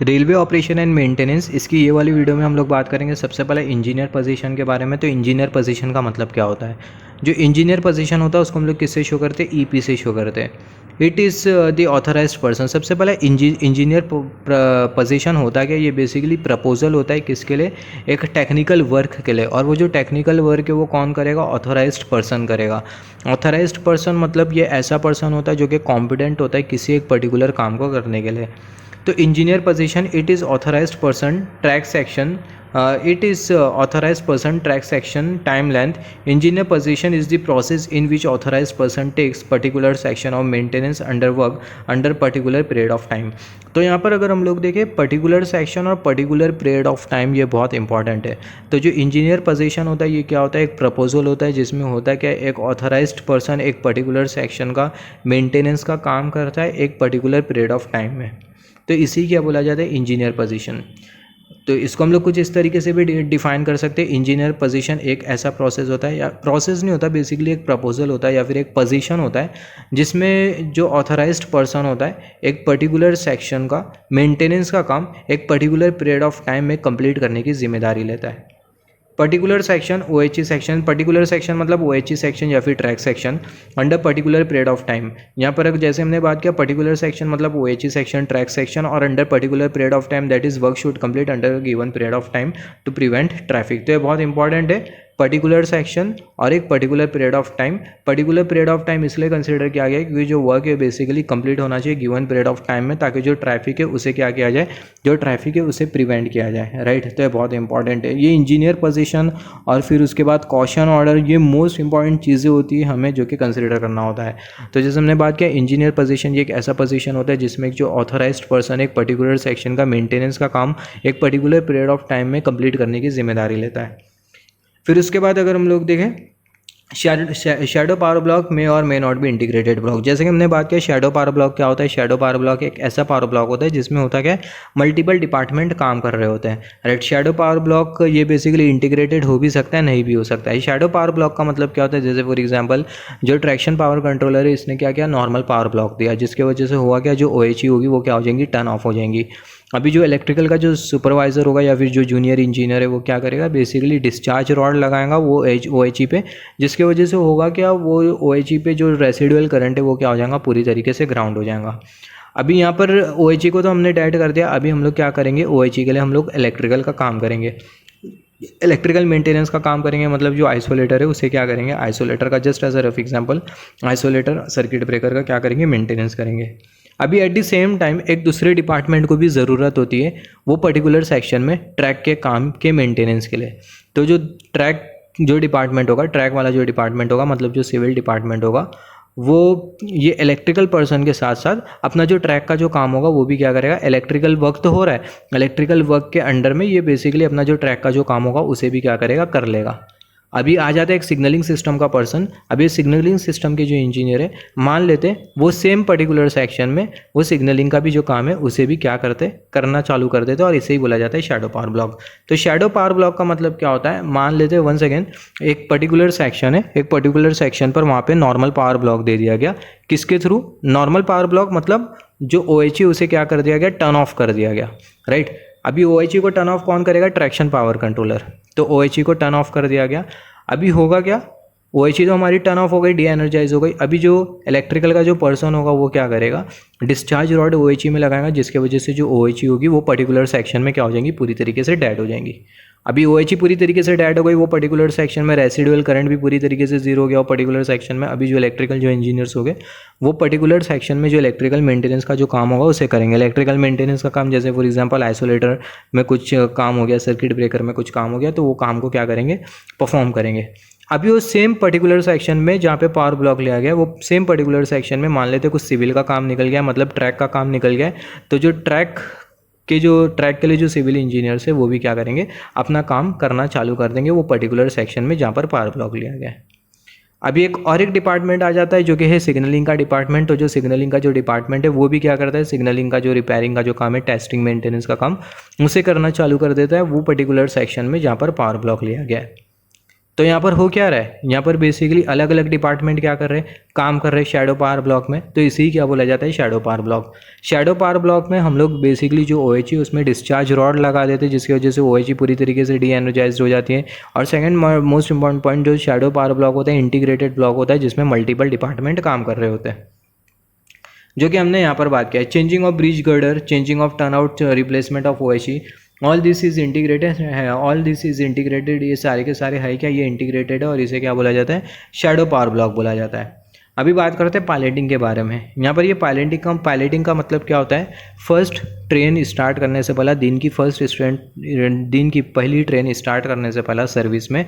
Railway operation and maintenance, इसकी ये वाली वीडियो में हम लोग बात करेंगे सबसे पहले इंजीनियर पोजीशन के बारे में। तो इंजीनियर पोजीशन का मतलब क्या होता है? जो इंजीनियर पोजीशन होता है उसको हम लोग किससे शो करते हैं? ईपी से शो करते हैं। It is the authorised person. सबसे पहले इंजीनियर पोजीशन होता है क्या? ये बेसिकली प्रपोजल होता है किसके लिए? एक टेक्निकल वर्क के लिए। और वो जो टेक्निकल वर्क है वो कौन करेगा? ऑथराइज्ड पर्सन करेगा। ऑथराइज्ड पर्सन मतलब ये ऐसा पर्सन होता है जो कि कॉम्पिटेंट होता है किसी एक पर्टिकुलर काम को करने के लिए। तो engineer position, it is authorised person, track section, it is authorized person, track section, time length. Engineer position is the process in which authorized person takes particular section of maintenance under work under particular period of time. तो यहाँ पर अगर हम लोग देखें particular section और particular period of time, ये बहुत इंपॉर्टेंट है। तो जो इंजीनियर पोजीशन होता है ये क्या होता है? एक प्रपोजल होता है जिसमें होता है क्या? एक ऑथराइज्ड पर्सन एक पर्टिकुलर सेक्शन का मेंटेनेंस का काम करता है एक पर्टिकुलर पीरियड ऑफ टाइम में। तो इसी क्या बोला जाता है? Engineer position. तो इसको हम लोग कुछ इस तरीके से भी डिफाइन कर सकते हैं। इंजीनियर पोजीशन एक ऐसा प्रोसेस होता है, या प्रोसेस नहीं होता, बेसिकली एक प्रपोजल होता है या फिर एक पोजीशन होता है जिसमें जो ऑथराइज्ड पर्सन होता है एक पर्टिकुलर सेक्शन का मेंटेनेंस का काम एक पर्टिकुलर पीरियड ऑफ टाइम में कंप्लीट करने की जिम्मेदारी लेता है। Particular section, OHE section, particular section मतलब ओएचई सेक्शन या फिर track section under particular period of time. यहाँ पर जैसे हमने बात किया पर्टिकुलर सेक्शन मतलब ओएचई सेक्शन, ट्रैक सेक्शन और under particular period of time, that is work should complete under given period of time to prevent traffic. तो ये बहुत इंपॉर्टेंट है, पर्टिकुलर सेक्शन और एक particular period of time. Particular period of time इसलिए consider किया गया है क्योंकि जो वर्क है बेसिकली कंप्लीट होना चाहिए गिवन पीरियड ऑफ टाइम में, ताकि जो ट्रैफिक है उसे क्या किया जाए? जो ट्रैफिक है उसे प्रिवेंट किया जाए, राइट। तो ये बहुत इंपॉर्टेंट है। ये इंजीनियर पोजीशन और फिर उसके बाद कॉशन ऑर्डर, ये मोस्ट इंपॉर्टेंट चीज़ें होती है हमें जो कि कंसिडर करना होता है। तो जैसे हमने बात किया इंजीनियर पोजीशन, ये एक ऐसा पोजीशन होता है जिसमें जो ऑथराइज्ड पर्सन एक पर्टिकुलर सेक्शन का मेंटेनेंस का काम एक पर्टिकुलर पीरियड ऑफ टाइम में कंप्लीट करने की जिम्मेदारी लेता है। फिर उसके बाद अगर हम लोग देखें शैडो पावर ब्लॉक में और may not be integrated block. जैसे कि हमने बात किया शैडो पावर ब्लॉक क्या होता है? शैडो पावर ब्लॉक एक ऐसा पावर ब्लॉक होता है जिसमें होता क्या है? मल्टीपल डिपार्टमेंट काम कर रहे होते हैं, राइट। शैडो पावर ब्लॉक ये बेसिकली इंटीग्रेटेड हो भी सकता है, नहीं भी हो सकता है। शैडो पावर ब्लॉक का मतलब क्या होता है? जैसे फॉर एग्जाम्पल जो ट्रैक्शन पावर कंट्रोलर है इसने क्या किया? नॉर्मल पावर ब्लॉक दिया, जिसकी वजह से हुआ क्या? जो ओएचई होगी वो क्या हो जाएंगी? टर्न ऑफ हो जाएंगी। अभी जो इलेक्ट्रिकल का जो सुपरवाइज़र होगा या फिर जो जूनियर इंजीनियर है वो क्या करेगा? बेसिकली डिस्चार्ज रॉड लगाएगा वो ओएचई पे, जिसकी वजह से होगा क्या? वो ओएचई पे जो रेसिडुअल करंट है वो क्या हो जाएगा? पूरी तरीके से ग्राउंड हो जाएगा। अभी यहाँ पर ओएचई को तो हमने डेड कर दिया, अभी हम लोग क्या करेंगे? ओएचई के लिए हम लोग इलेक्ट्रिकल का काम करेंगे, इलेक्ट्रिकल मेंटेनेंस का काम करेंगे। मतलब जो आइसोलेटर है उसे क्या करेंगे? आइसोलेटर का just as a rough example, isolator circuit breaker का क्या करेंगे? मेंटेनेंस करेंगे। अभी एट द सेम टाइम एक दूसरे डिपार्टमेंट को भी ज़रूरत होती है वो पर्टिकुलर सेक्शन में ट्रैक के काम के मेंटेनेंस के लिए। तो जो ट्रैक जो डिपार्टमेंट होगा, ट्रैक वाला जो डिपार्टमेंट होगा मतलब जो सिविल डिपार्टमेंट होगा, वो ये इलेक्ट्रिकल पर्सन के साथ साथ अपना जो ट्रैक का जो काम होगा वो भी क्या करेगा? इलेक्ट्रिकल वर्क तो हो रहा है, इलेक्ट्रिकल वर्क के अंडर में ये बेसिकली अपना जो ट्रैक का जो काम होगा उसे भी क्या करेगा? कर लेगा। अभी आ जाता है एक सिग्नलिंग सिस्टम का पर्सन। अभी सिग्नलिंग सिस्टम के जो इंजीनियर है, मान लेते हैं वो सेम पर्टिकुलर सेक्शन में वो सिग्नलिंग का भी जो काम है उसे भी क्या करते? करना चालू कर देते, और इसे ही बोला जाता है शैडो पावर ब्लॉक। तो शैडो पावर ब्लॉक का मतलब क्या होता है? मान लेते हैं वन सेकेंड, एक पर्टिकुलर सेक्शन है, एक पर्टिकुलर सेक्शन पर वहाँ पे नॉर्मल पावर ब्लॉक दे दिया गया। किसके थ्रू? नॉर्मल पावर ब्लॉक मतलब जो ओएचई उसे क्या कर दिया गया? टर्न ऑफ कर दिया गया, राइट। अभी ओएचई को टर्न ऑफ कौन करेगा? Traction power controller. तो ओएचई को टर्न ऑफ कर दिया गया। अभी होगा क्या? ओएचई तो हमारी टर्न ऑफ हो गई, डी एनर्जाइज हो गई। अभी जो इलेक्ट्रिकल का जो पर्सन होगा वो क्या करेगा? डिस्चार्ज रॉड ओएचई में लगाएगा, जिसकी वजह से जो ओएचई होगी वो पर्टिकुलर सेक्शन में क्या हो जाएंगी? पूरी तरीके से डेड हो जाएंगी। अभी ओएचई पूरी तरीके से डेड हो गई, वो पर्टिकुलर सेक्शन में रेसिडुअल करंट भी पूरी तरीके से जीरो हो गया वो पर्टिकुलर सेक्शन में। अभी जो इलेक्ट्रिकल जो इंजीनियर्स हो गए वो पर्टिकुलर सेक्शन में जो इलेक्ट्रिकल मेंटेनेंस का जो काम होगा उसे करेंगे। इलेक्ट्रिकल मेंटेनेंस का काम जैसे फॉर एग्जांपल आइसोलेटर में कुछ काम हो गया, सर्किट ब्रेकर में कुछ काम हो गया, तो वो काम को क्या करेंगे? परफॉर्म करेंगे। अभी वो सेम पर्टिकुलर सेक्शन में जहाँ पे पावर ब्लॉक लिया गया वो सेम पर्टिकुलर सेक्शन में मान लेते कुछ सिविल का काम निकल गया, मतलब ट्रैक का काम निकल गया। तो जो ट्रैक के लिए जो सिविल इंजीनियर्स है वो भी क्या करेंगे? अपना काम करना चालू कर देंगे वो पर्टिकुलर सेक्शन में जहाँ पर पावर ब्लॉक लिया गया है। अभी एक डिपार्टमेंट आ जाता है जो कि है सिग्नलिंग का डिपार्टमेंट। तो जो सिग्नलिंग का जो डिपार्टमेंट है वो भी क्या करता है? सिग्नलिंग का जो रिपेयरिंग का जो काम है, टेस्टिंग मेंटेनेंस का काम, उसे करना चालू कर देता है वो पर्टिकुलर सेक्शन में जहाँ पर पावर ब्लॉक लिया गया है। तो यहाँ पर हो क्या रहा है, यहाँ पर बेसिकली अलग अलग डिपार्टमेंट क्या कर रहे हैं, काम कर रहे हैं शैडो पावर ब्लॉक में। तो इसी क्या बोला जाता है, shadow power block. Shadow power block में हम लोग बेसिकली जो OHE उसमें डिस्चार्ज रॉड लगा देते हैं, जिसकी वजह से OHE पूरी तरीके से डी एनर्जाइज हो जाती है। और सेकंड मोस्ट इंपॉर्टेंट पॉइंट, जो शैडो पावर ब्लॉक होता है इंटीग्रेटेड ब्लॉक होता है, जिसमें मल्टीपल डिपार्टमेंट काम कर रहे होते हैं, जो कि हमने यहाँ पर बात किया है। Changing of bridge girder, changing of turnout, replacement of OHE, all this is integrated है। ऑल दिस इज इंटीग्रेटेड, ये सारे के सारे है क्या, ये इंटीग्रेटेड है और इसे क्या बोला जाता है, शैडो पावर ब्लॉक बोला जाता है। अभी बात करते हैं पायलटिंग के बारे में। यहाँ पर ये पायलटिंग का मतलब क्या होता है, फर्स्ट ट्रेन स्टार्ट करने से पहला, दिन की पहली ट्रेन स्टार्ट करने से पहला सर्विस में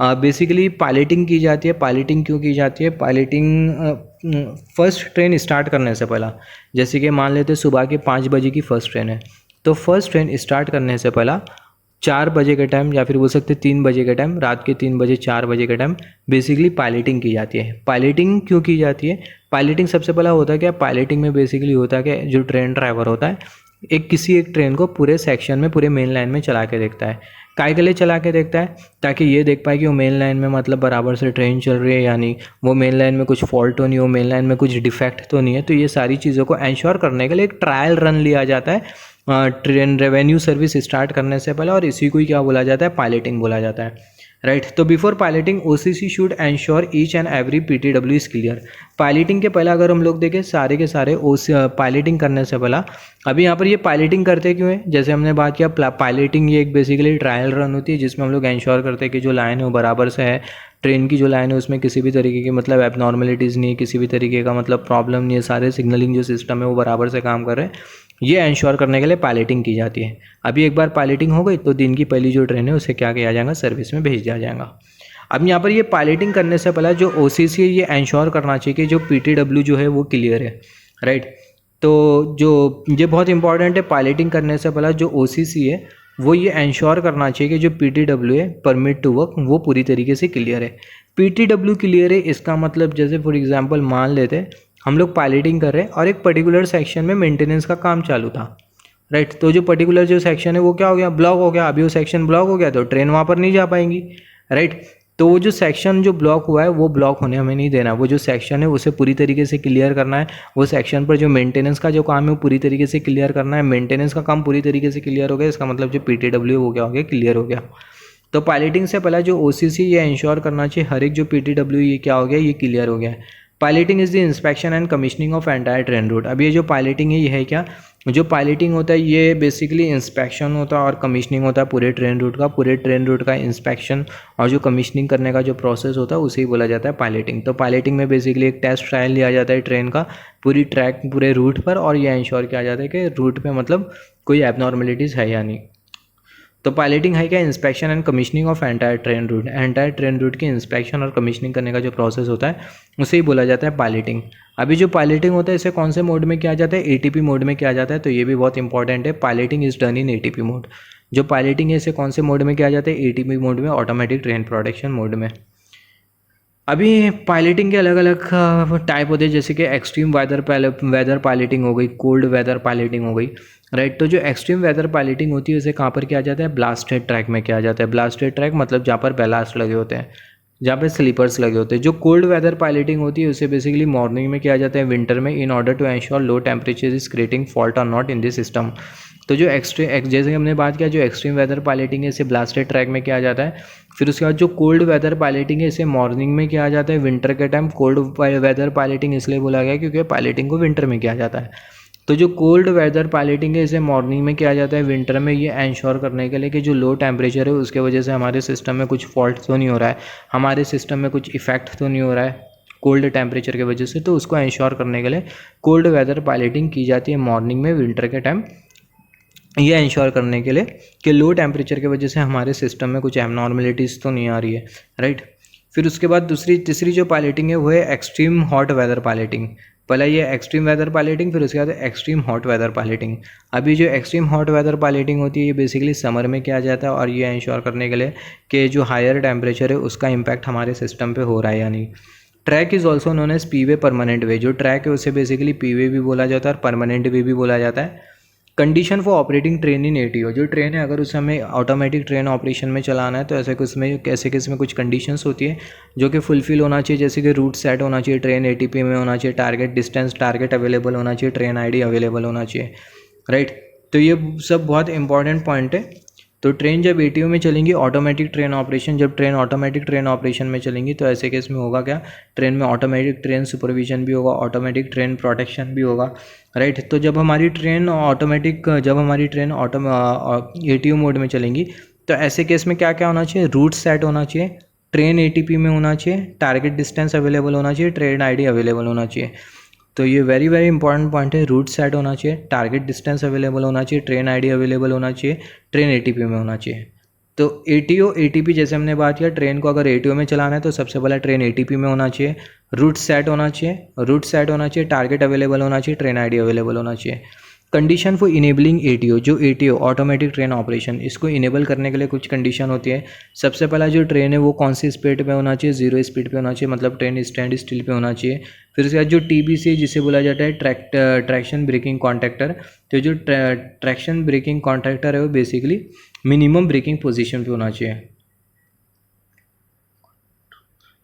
बेसिकली पायलटिंग की जाती है। पायलटिंग क्यों की जाती है, पायलटिंग फर्स्ट ट्रेन स्टार्ट करने से पहला, जैसे कि मान लेते सुबह के 5 बजे की फ़र्स्ट ट्रेन है, तो फर्स्ट ट्रेन स्टार्ट करने से पहला 4 बजे के टाइम, या फिर बोल सकते 3 बजे के टाइम, रात के 3 बजे 4 बजे के टाइम बेसिकली पायलटिंग की जाती है। पायलटिंग क्यों की जाती है, पायलटिंग सबसे पहला होता है क्या, पायलटिंग में बेसिकली होता है कि जो ट्रेन ड्राइवर होता है किसी एक ट्रेन को पूरे सेक्शन में, पूरे मेन लाइन में चला के देखता है। काय के लिए चला के देखता है, ताकि ये देख पाए कि वो मेन लाइन में मतलब बराबर से ट्रेन चल रही है, यानी वो मेन लाइन में कुछ फॉल्ट तो नहीं हो, मेन लाइन में कुछ डिफेक्ट तो नहीं है। तो ये सारी चीज़ों को एंश्योर करने के लिए एक ट्रायल रन लिया जाता है ट्रेन रेवेन्यू सर्विस स्टार्ट करने से पहले, और इसी को ही क्या बोला जाता है, पायलटिंग बोला जाता है, राइट। तो before piloting OCC should ensure each and every PTW is clear. Piloting के पहले अगर हम लोग देखें, सारे के सारे पायलटिंग करने से पहला, अभी यहाँ पर ये पायलटिंग करते क्यों है, जैसे हमने बात किया पायलटिंग ये एक बेसिकली ट्रायल रन होती है, जिसमें हम लोग एंश्योर करते हैं कि जो लाइन है वो बराबर से है, ट्रेन की जो लाइन है उसमें किसी भी तरीके की मतलब एबनॉर्मलिटीज़ नहीं है, किसी भी तरीके का मतलब प्रॉब्लम नहीं है, सारे सिग्नलिंग जो सिस्टम है वो बराबर से काम कर रहे हैं। ये इंश्योर करने के लिए पायलटिंग की जाती है। अभी एक बार पायलटिंग हो गई तो दिन की पहली जो ट्रेन है उसे क्या किया जाएगा, सर्विस में भेज दिया जाएगा। अब यहाँ पर ये पायलटिंग करने से पहले जो OCC है ये इंश्योर करना चाहिए कि जो PTW जो है वो क्लियर है, राइट। तो जो ये बहुत इंपॉर्टेंट है, पायलटिंग करने से पहले जो OCC है वो ये इंश्योर करना चाहिए कि जो PTW है, परमिट टू वर्क, वो पूरी तरीके से क्लियर है। PTW क्लियर है, इसका मतलब जैसे फॉर एग्जांपल मान लेते हैं हम लोग पायलटिंग कर रहे हैं और एक पर्टिकुलर सेक्शन में मेंटेनेंस का काम चालू था, राइट। तो जो पर्टिकुलर जो सेक्शन है वो क्या हो गया, ब्लॉक हो गया। अभी वो सेक्शन ब्लॉक हो गया तो ट्रेन वहाँ पर नहीं जा पाएंगी, राइट। तो वो जो सेक्शन जो ब्लॉक हुआ है वो ब्लॉक होने हमें नहीं देना, वो जो सेक्शन है उसे पूरी तरीके से क्लियर करना है। वो सेक्शन पर जो मेंटेनेंस का जो काम है वो पूरी तरीके से क्लियर करना है। मेंटेनेंस का काम पूरी तरीके से क्लियर हो गया, इसका मतलब जो PTW है वो क्या हो गया, क्लियर हो गया। तो पायलटिंग से पहले जो OCC ये इंश्योर करना चाहिए हर एक जो PTW ये क्या हो गया, ये क्लियर हो गया है। Piloting is the inspection and commissioning of entire train route. अब ये जो पायलटिंग है ये है क्या, जो पायलटिंग होता है ये बेसिकली इंस्पेक्शन होता है और कमीशनिंग होता है पूरे ट्रेन रूट का। पूरे ट्रेन रूट का इंस्पेक्शन और जो कमीशनिंग करने का जो प्रोसेस होता है उसे ही बोला जाता है पायलटिंग। तो पायलटिंग में बेसिकली एक टेस्ट ट्रायल लिया जाता है ट्रेन का पूरी ट्रैक पूरे रूट पर, और यह इंश्योर किया जाता है कि रूट पे मतलब कोई एबनॉर्मलिटीज़ है या नहीं। तो पायलटिंग है क्या, inspection and commissioning of entire train route. Entire train route की इंस्पेक्शन और कमीशनिंग करने का जो प्रोसेस होता है उसे ही बोला जाता है पायलटिंग। अभी जो पायलटिंग होता है इसे कौन से मोड में किया जाता है, ATP मोड में किया जाता है। तो ये भी बहुत इंपॉर्टेंट है, piloting is done in ATP mode. जो पायलटिंग है इसे कौन से मोड में किया जाता है, ATP मोड में, ऑटोमेटिक ट्रेन प्रोडक्शन मोड में। अभी पायलटिंग के अलग अलग टाइप होते हैं, जैसे कि एक्सट्रीम वेदर पायलटिंग हो गई, कोल्ड वेदर पायलटिंग हो गई, राइट। तो जो एक्सट्रीम वेदर पायलटिंग होती है उसे कहाँ पर किया जाता है, ब्लास्टेड ट्रैक में किया जाता है। ब्लास्टेड ट्रैक मतलब जहाँ पर बैलास्ट लगे होते हैं, जहाँ पे स्लीपर्स लगे होते हैं। जो कोल्ड वेदर पायलटिंग होती है उसे बेसिकली मॉर्निंग में किया जाता है, विंटर में, in order to ensure low temperature is creating fault और नॉट इन दिस सिस्टम। तो जो जैसे हमने बात किया, जो एक्सट्रीम वेदर पायलटिंग है इसे ब्लास्टेड ट्रैक में किया जाता है। फिर उसके बाद जो कोल्ड वेदर पायलटिंग है इसे मॉर्निंग में किया जाता है, विंटर के टाइम। कोल्ड वेदर पायलटिंग इसलिए बोला गया क्योंकि पायलटिंग को विंटर में किया जाता है। तो जो कोल्ड वेदर पायलटिंग है इसे मॉर्निंग में किया जाता है, विंटर में, ये एंश्योर करने के लिए कि जो लो टेम्परेचर है उसके वजह से हमारे सिस्टम में कुछ फॉल्ट तो नहीं हो रहा है, हमारे सिस्टम में कुछ इफेक्ट तो नहीं हो रहा है कोल्ड टेम्परेचर की वजह से। तो उसको एंश्योर करने के लिए कोल्ड वेदर पायलटिंग की जाती है मॉर्निंग में, विंटर के टाइम, ये इंश्योर करने के लिए कि लो टेम्परेचर की वजह से हमारे सिस्टम में कुछ एबनॉर्मलिटीज़ तो नहीं आ रही है, राइट। फिर उसके बाद तीसरी जो पायलटिंग है वो है एक्सट्रीम हॉट वेदर पायलटिंग। पहला ये एक्सट्रीम वेदर पायलटिंग, फिर उसके बाद एक्सट्रीम हॉट वेदर पायलटिंग। अभी जो एक्सट्रीम हॉट वेदर पायलटिंग होती है ये बेसिकली समर में किया जाता है, और ये इंश्योर करने के लिए कि जो हायर टेम्परेचर है उसका इम्पैक्ट हमारे सिस्टम पे हो रहा है या नहीं। Track is also known as P way permanent way. जो ट्रैक है उसे बेसिकली पीवे भी बोला जाता है और परमानेंट वे भी बोला जाता है। Condition for operating train in ATO, जो ट्रेन है अगर उसे हमें ऑटोमेटिक ट्रेन ऑपरेशन में चलाना है तो ऐसे कुछ में कैसे किस में कुछ कंडीशंस होती है जो कि फुलफिल होना चाहिए, जैसे कि रूट सेट होना चाहिए, ट्रेन एटीपी में होना चाहिए, टारगेट डिस्टेंस टारगेट अवेलेबल होना चाहिए, ट्रेन आईडी अवेलेबल होना चाहिए, राइट। तो ये सब बहुत इंपॉर्टेंट पॉइंट है। तो ट्रेन जब एटीओ में चलेंगी ऑटोमेटिक ट्रेन ऑपरेशन, जब ट्रेन ऑटोमेटिक ट्रेन ऑपरेशन में चलेंगी तो ऐसे केस में होगा क्या, ट्रेन में ऑटोमेटिक ट्रेन सुपरविजन भी होगा, ऑटोमेटिक ट्रेन प्रोटेक्शन भी होगा, राइट। तो जब हमारी ट्रेन एटीओ मोड में चलेंगी तो ऐसे केस में क्या क्या होना चाहिए, रूट सेट होना चाहिए, ट्रेन एटीपी में होना चाहिए, टारगेट डिस्टेंस अवेलेबल होना चाहिए, ट्रेन आईडी अवेलेबल होना चाहिए। तो ये वेरी वेरी इंपॉर्टेंट पॉइंट है, रूट सेट होना चाहिए, टारगेट डिस्टेंस अवेलेबल होना चाहिए, ट्रेन आईडी अवेलेबल होना चाहिए, ट्रेन एटीपी में होना चाहिए। तो एटीओ एटीपी जैसे हमने बात किया, ट्रेन को अगर एटीओ में चलाना है तो सबसे पहले ट्रेन एटीपी में होना चाहिए, रूट सेट होना चाहिए, टारगेट अवेलेबल होना चाहिए, ट्रेन आईडी अवेलेबल होना चाहिए। कंडीशन फॉर इनेबलिंग एटीओ, जो एटीओ ऑटोमेटिक ट्रेन ऑपरेशन, इसको इनेबल करने के लिए कुछ कंडीशन होती है। सबसे पहला जो ट्रेन है वो कौन सी स्पीड पे होना चाहिए, 0 स्पीड पे होना चाहिए, मतलब ट्रेन स्टैंड स्टिल पे होना चाहिए। फिर उसके बाद जो टीबीसी जिसे बोला जाता है ट्रैक्शन ब्रेकिंग कॉन्ट्रैक्टर, तो जो ट्रैक्शन ब्रेकिंग कॉन्ट्रैक्टर है वो बेसिकली मिनिमम ब्रेकिंग पोजीशन पे होना चाहिए।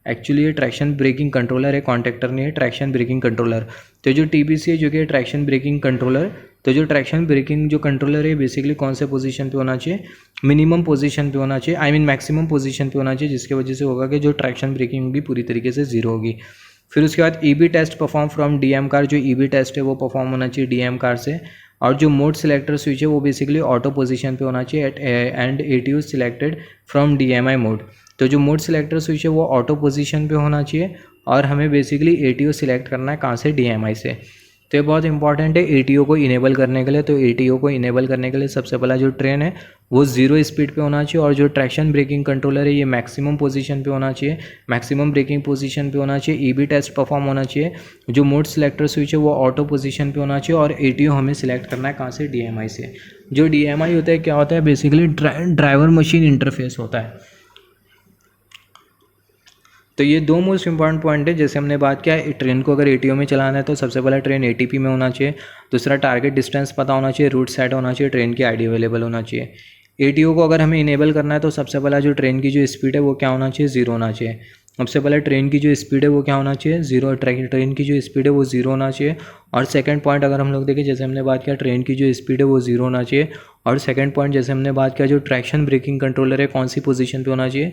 एक्चुअली ये ट्रैक्शन ब्रेकिंग कंट्रोलर है, कॉन्ट्रैक्टर नहीं है, ट्रैक्शन ब्रेकिंग कंट्रोलर। तो जो टीबीसी है जो कि ट्रैक्शन ब्रेकिंग कंट्रोलर, तो जो ट्रैक्शन ब्रेकिंग जो कंट्रोलर है बेसिकली कौन से पोजीशन पे होना चाहिए, मिनिमम पोजीशन पे होना चाहिए, मैक्सिमम पोजीशन पे होना चाहिए, जिसकी वजह से होगा कि जो ट्रैक्शन ब्रेकिंग होगी पूरी तरीके से जीरो होगी। फिर उसके बाद EB test perform from DM car, जो ईबी टेस्ट है वो परफॉर्म होना चाहिए डीएम कार से। और जो मोड सिलेक्टर स्विच है वो बेसिकली ऑटो पोजीशन पे होना चाहिए and ATO selected from DMI mode. तो जो मोड सिलेक्टर स्विच है वो ऑटो पोजीशन पे होना चाहिए और हमें बेसिकली एटीओ सिलेक्ट करना है कहाँ से, डीएमआई से। तो ये बहुत इंपॉर्टेंट है एटीओ को इनेबल करने के लिए। तो एटीओ को इनेबल करने के लिए सबसे पहला जो ट्रेन है वो 0 स्पीड पे होना चाहिए और जो ट्रैक्शन ब्रेकिंग कंट्रोलर है ये मैक्सिमम पोजीशन पे होना चाहिए, मैक्सिमम ब्रेकिंग पोजीशन पे होना चाहिए, ईबी टेस्ट परफॉर्म होना चाहिए, जो मोड सिलेक्टर स्विच है वो ऑटो पोजीशन पे होना चाहिए और एटीओ हमें सिलेक्ट करना है कहाँ से, डीएमआई से। जो डीएमआई होता है क्या होता है, बेसिकली ड्राइवर मशीन इंटरफेस होता है। तो ये दो मोस्ट इंपॉर्टेंट पॉइंट है। जैसे हमने बात किया ट्रेन को अगर एटीओ में चलाना है तो सबसे पहला ट्रेन एटीपी में होना चाहिए, दूसरा टारगेट डिस्टेंस पता होना चाहिए, रूट सेट होना चाहिए, ट्रेन की आईडी अवेलेबल होना चाहिए। एटीओ को अगर हमें इनेबल करना है तो सबसे पहला जो ट्रेन की जो स्पीड है वो क्या होना चाहिए, 0 होना चाहिए। सबसे पहले ट्रेन की जो स्पीड है वो क्या होना चाहिए, 0, ट्रेन की जो स्पीड है वो 0 होना चाहिए। और सेकंड पॉइंट अगर हम लोग देखें, जैसे हमने बात किया ट्रेन की जो स्पीड है वो 0 होना चाहिए। और सेकंड पॉइंट जैसे हमने बात किया जो ट्रैक्शन ब्रेकिंग कंट्रोलर है कौन सी पोजीशन पे होना चाहिए,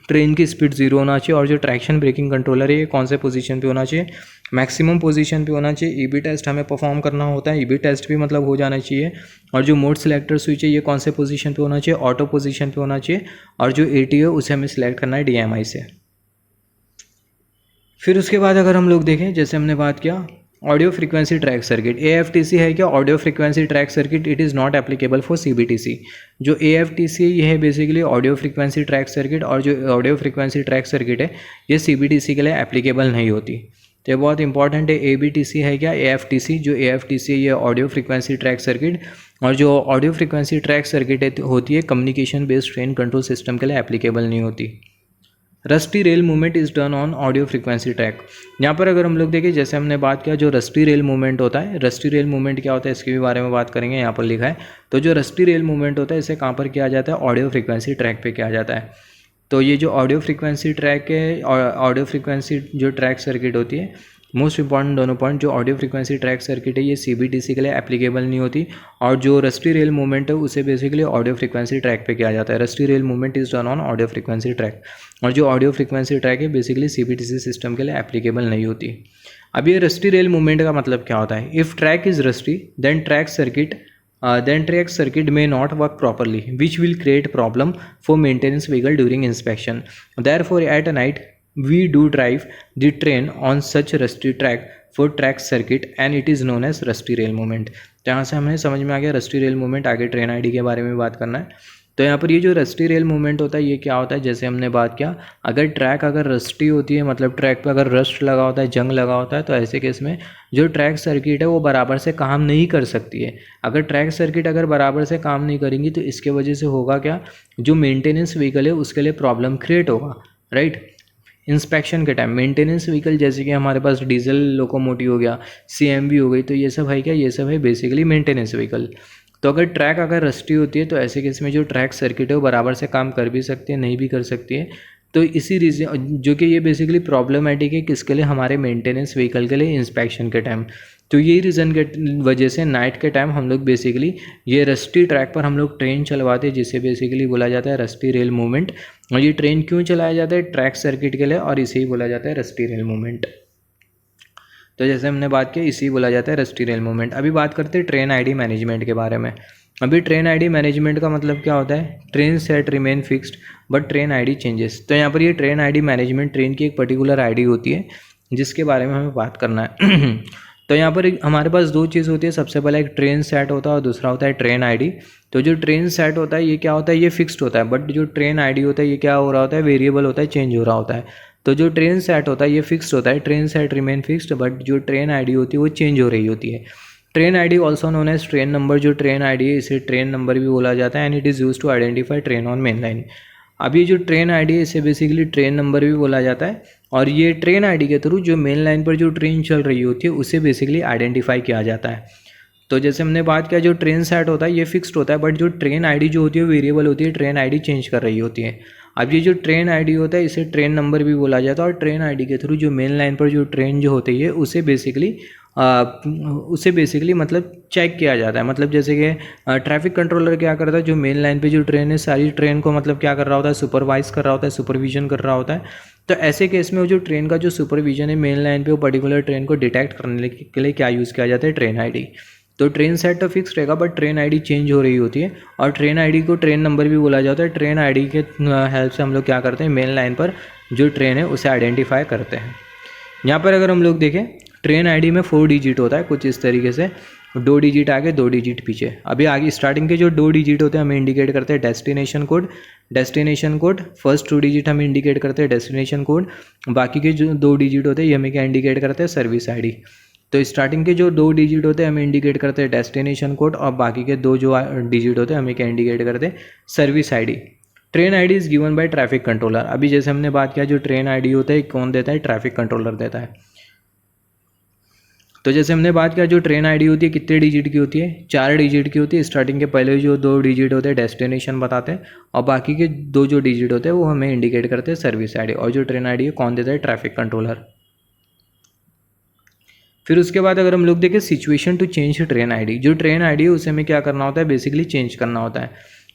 ट्रेन की स्पीड 0 होना चाहिए। और जो ट्रैक्शन ब्रेकिंग कंट्रोलर है ये कौन से पोजीशन पे होना चाहिए, मैक्सिमम पोजीशन पे होना चाहिए। ईबी टेस्ट हमें परफॉर्म करना होता है, ईबी टेस्ट भी मतलब हो जाना चाहिए। और जो मोड सिलेक्टर स्विच है ये कौन से पोजीशन पे होना चाहिए, ऑटो पोजीशन पे होना चाहिए। और जो एटीओ उसे हमें सिलेक्ट करना है डीएमआई से। फिर उसके बाद अगर हम लोग देखें, जैसे हमने बात किया audio frequency track circuit, AFTC है क्या, audio frequency track circuit, it is not applicable for CBTC. जो एएफटीसी है ये है basically audio frequency track circuit, और जो ऑडियो फ्रीक्वेंसी ट्रैक सर्किट है ये सीबीटीसी के लिए एप्लीकेबल नहीं होती। तो ये बहुत इंपॉर्टेंट है। एबीटीसी है क्या, एएफटीसी, जो एएफटीसी है ये ऑडियो फ्रीक्वेंसी ट्रैक सर्किट, और जो ऑडियो फ्रीक्वेंसी ट्रैक सर्किट होती है communication based train control system के लिए एप्लीकेबल नहीं होती। Rusty rail movement is done on audio frequency track. यहाँ पर अगर हम लोग देखें, जैसे हमने बात किया जो रस्टी रेल मूवमेंट होता है, रस्टी रेल मूवमेंट क्या होता है इसके भी बारे में बात करेंगे, यहाँ पर लिखा है। तो जो रस्टी रेल मूवमेंट होता है इसे कहाँ पर किया जाता है, ऑडियो फ्रीक्वेंसी ट्रैक पे किया जाता है। तो ये जो ऑडियो फ्रीक्वेंसी ट्रैक है, ऑडियो फ्रीक्वेंसी जो ट्रैक सर्किट होती है, मोस्ट इंपॉर्टेंट दोनों पॉइंट, जो ऑडियो फ्रीक्वेंसी ट्रैक सर्किट है ये सीबीटीसी के लिए एप्लीकेबल नहीं होती। और जो रस्टी रेल मूवमेंट है उसे बेसिकली ऑडियो फ्रीक्वेंसी ट्रैक पे किया जाता है। Rusty rail movement is done on audio frequency track, और जो ऑडियो फ्रीक्वेंसी ट्रैक है बेसिकली सीबीटीसी सिस्टम के लिए एप्लीकेबल नहीं होती। अब ये रस्टी रेल मूवमेंट का मतलब क्या होता है, if track is rusty then track circuit may not work properly, which will create problem for maintenance vehicle during inspection. Therefore, at night we do drive the train on such rusty track for track circuit and it is known as rusty rail movement. तो यहाँ से हमें समझ में आ गया rusty rail movement. आगे train ID के बारे में बात करना है। तो यहाँ पर ये जो रस्टी रेल मूवमेंट होता है ये क्या होता है, जैसे हमने बात किया अगर ट्रैक अगर रस्टी होती है, मतलब ट्रैक पे अगर रस्ट लगा होता है, जंग लगा होता है, तो ऐसे केस में जो ट्रैक सर्किट है वो बराबर से काम नहीं कर सकती है। अगर ट्रैक सर्किट अगर बराबर से काम नहीं करेंगी तो इसके वजह से होगा क्या, जो मेंटेनेंस व्हीकल है उसके लिए प्रॉब्लम क्रिएट होगा, राइट। इंस्पेक्शन के टाइम मेंटेनेंस व्हीकल जैसे कि हमारे पास डीजल लोकोमोटिव हो गया, CMV हो गई, तो ये सब है क्या, ये सब है बेसिकली मेंटेनेंस व्हीकल। तो अगर ट्रैक अगर रस्टी होती है तो ऐसे केस में जो ट्रैक सर्किट है वो बराबर से काम कर भी सकती है, नहीं भी कर सकती है। तो इसी रीज़न जो कि ये बेसिकली प्रॉब्लमेटिक है किसके लिए, हमारे मेंटेनेंस व्हीकल के लिए इंस्पेक्शन के टाइम। तो यही रीज़न के वजह से नाइट के टाइम हम लोग बेसिकली ये रस्टी ट्रैक पर हम लोग ट्रेन चलवाते हैं, जिसे बेसिकली बोला जाता है रस्टी रेल मूवमेंट। और ये ट्रेन क्यों चलाया जाता है, ट्रैक सर्किट के लिए, और इसे ही बोला जाता है रस्टी रेल मूवमेंट। तो जैसे हमने बात की, इसी बोला जाता है रस्टी रेल मूवमेंट। अभी बात करते हैं ट्रेन आईडी मैनेजमेंट के बारे में। अभी ट्रेन आईडी मैनेजमेंट का मतलब क्या होता है, train set remain fixed but train ID changes. तो यहाँ पर ये ट्रेन आईडी मैनेजमेंट, ट्रेन की एक पर्टिकुलर आईडी होती है जिसके बारे में हमें बात करना है। तो यहाँ पर हमारे पास दो चीज़ होती है, सबसे पहले एक ट्रेन सेट होता है और दूसरा होता है ट्रेन आईडी। तो जो ट्रेन सेट होता है ये क्या होता है, ये फिक्स्ड होता है, बट जो ट्रेन आईडी होता है ये क्या हो रहा होता है, वेरिएबल होता है, चेंज हो रहा होता है। तो जो ट्रेन सेट होता है ये फिक्स्ड होता है, train set remain fixed, but जो ट्रेन आईडी होती है वो चेंज हो रही होती है। Train ID also known as train number, जो ट्रेन आईडी है इसे ट्रेन नंबर भी बोला जाता है, and it is use to identify train on main line. अब ये जो ट्रेन आईडी है इसे बेसिकली ट्रेन नंबर भी बोला जाता है, और ये ट्रेन आईडी के थ्रू जो मेन लाइन पर जो ट्रेन चल रही होती है उसे बेसिकली आइडेंटिफाई किया जाता है। तो जैसे हमने बात किया, जो ट्रेन सेट होता है ये फिक्स्ड होता है, बट जो ट्रेन आईडी जो होती है वेरिएबल होती है, ट्रेन आईडी चेंज कर रही होती है। अब ये जो ट्रेन आईडी होता है इसे ट्रेन नंबर भी बोला जाता है, और ट्रेन आईडी के थ्रू जो मेन लाइन पर जो ट्रेन जो होती है उसे बेसिकली मतलब चेक किया जाता है। मतलब जैसे कि ट्रैफिक कंट्रोलर क्या करता है, जो मेन लाइन पे जो ट्रेन है सारी ट्रेन को मतलब क्या कर रहा होता है, सुपरवाइज कर रहा होता है, सुपरविजन कर रहा होता है। तो ऐसे केस में वो जो ट्रेन का जो सुपरविजन है मेन लाइन पे, वो पर्टिकुलर ट्रेन को डिटेक्ट करने के लिए क्या यूज़ किया जाता है, ट्रेन आईडी। तो ट्रेन सेट तो फिक्स रहेगा, बट ट्रेन आईडी चेंज हो रही होती है, और ट्रेन आईडी को ट्रेन नंबर भी बोला जाता है। ट्रेन आईडी के हेल्प से हम लोग क्या करते हैं, मेन लाइन पर जो ट्रेन है उसे आइडेंटिफाई करते हैं। यहाँ पर अगर हम लोग देखें, ट्रेन आईडी में 4 डिजिट होता है, कुछ इस तरीके से, 2 डिजिट आगे 2 डिजिट पीछे। अभी आगे स्टार्टिंग के जो 2 डिजिट होते हैं हमें इंडिकेट करते हैं डेस्टिनेशन कोड, फर्स्ट 2 डिजिट हमें इंडिकेट करते हैं डेस्टिनेशन कोड, बाकी के जो 2 डिजिट होते हैं ये हमें क्या इंडिकेट करते हैं, सर्विस आईडी। तो स्टार्टिंग के जो 2 डिजिट होते हैं हमें इंडिकेट करते हैं डेस्टिनेशन कोड, और बाकी के 2 जो डिजिट होते हैं हमें क्या इंडिकेट करते हैं, service ID. Train ID is given by traffic controller. अभी जैसे हमने बात किया, जो ट्रेन आईडी होता है कौन देता है, ट्रैफिक कंट्रोलर देता है। तो जैसे हमने बात किया, जो ट्रेन आईडी होती है कितने डिजिट की होती है, 4 डिजिट की होती है। स्टार्टिंग के पहले जो 2 डिजिट होते हैं डेस्टिनेशन बताते हैं, और बाकी के 2 जो डिजिट होते हैं वो हमें इंडिकेट करते हैं सर्विस आईडी। और जो ट्रेन आईडी है कौन देता है, ट्रैफिक कंट्रोलर। फिर उसके बाद अगर हम लोग देखें, situation to change train ID. जो ट्रेन आईडी है उसे हमें क्या करना होता है, बेसिकली चेंज करना होता है।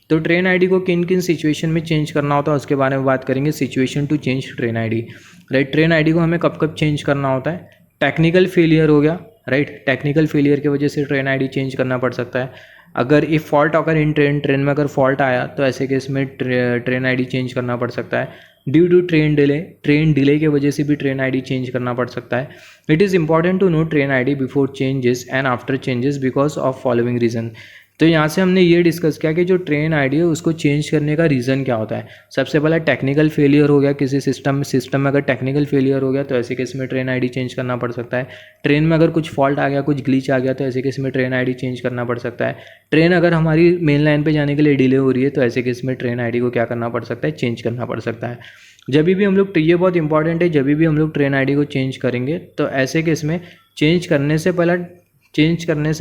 तो ट्रेन आईडी को किन किन सिचुएशन में चेंज करना होता है उसके बारे में बात करेंगे। Situation to change train ID, right. Train ID को हमें कब कब चेंज करना होता है, टेक्निकल फेलियर हो गया, राइट। टेक्निकल फेलियर की वजह से ट्रेन आईडी चेंज करना पड़ सकता है। अगर इफ फॉल्ट अगर इन ट्रेन में अगर फॉल्ट आया तो ऐसे केस में ट्रेन आईडी चेंज करना पड़ सकता है। ड्यू टू ट्रेन डिले की वजह से भी ट्रेन आईडी चेंज करना पड़ सकता है। It is important to know train ID before changes and after changes because of following reason. तो यहाँ से हमने ये डिस्कस किया कि जो ट्रेन आईडी है उसको चेंज करने का रीज़न क्या होता है। सबसे पहला टेक्निकल फेलियर हो गया, किसी सिस्टम में अगर टेक्निकल फेलियर हो गया तो ऐसे केस में ट्रेन आईडी चेंज करना पड़ सकता है। ट्रेन में अगर कुछ फॉल्ट आ गया, कुछ ग्लिच आ गया तो ऐसे केस में ट्रेन आईडी चेंज करना पड़ सकता है। ट्रेन अगर हमारी मेन लाइन पे जाने के लिए डिले हो रही है तो ऐसे केस में ट्रेन आईडी को क्या करना पड़ सकता है, चेंज करना पड़ सकता है। जब भी हम लोग, ये बहुत इंपॉर्टेंट है, जब भी हम लोग ट्रेन आईडी को चेंज करेंगे तो ऐसे केस में चेंज करने से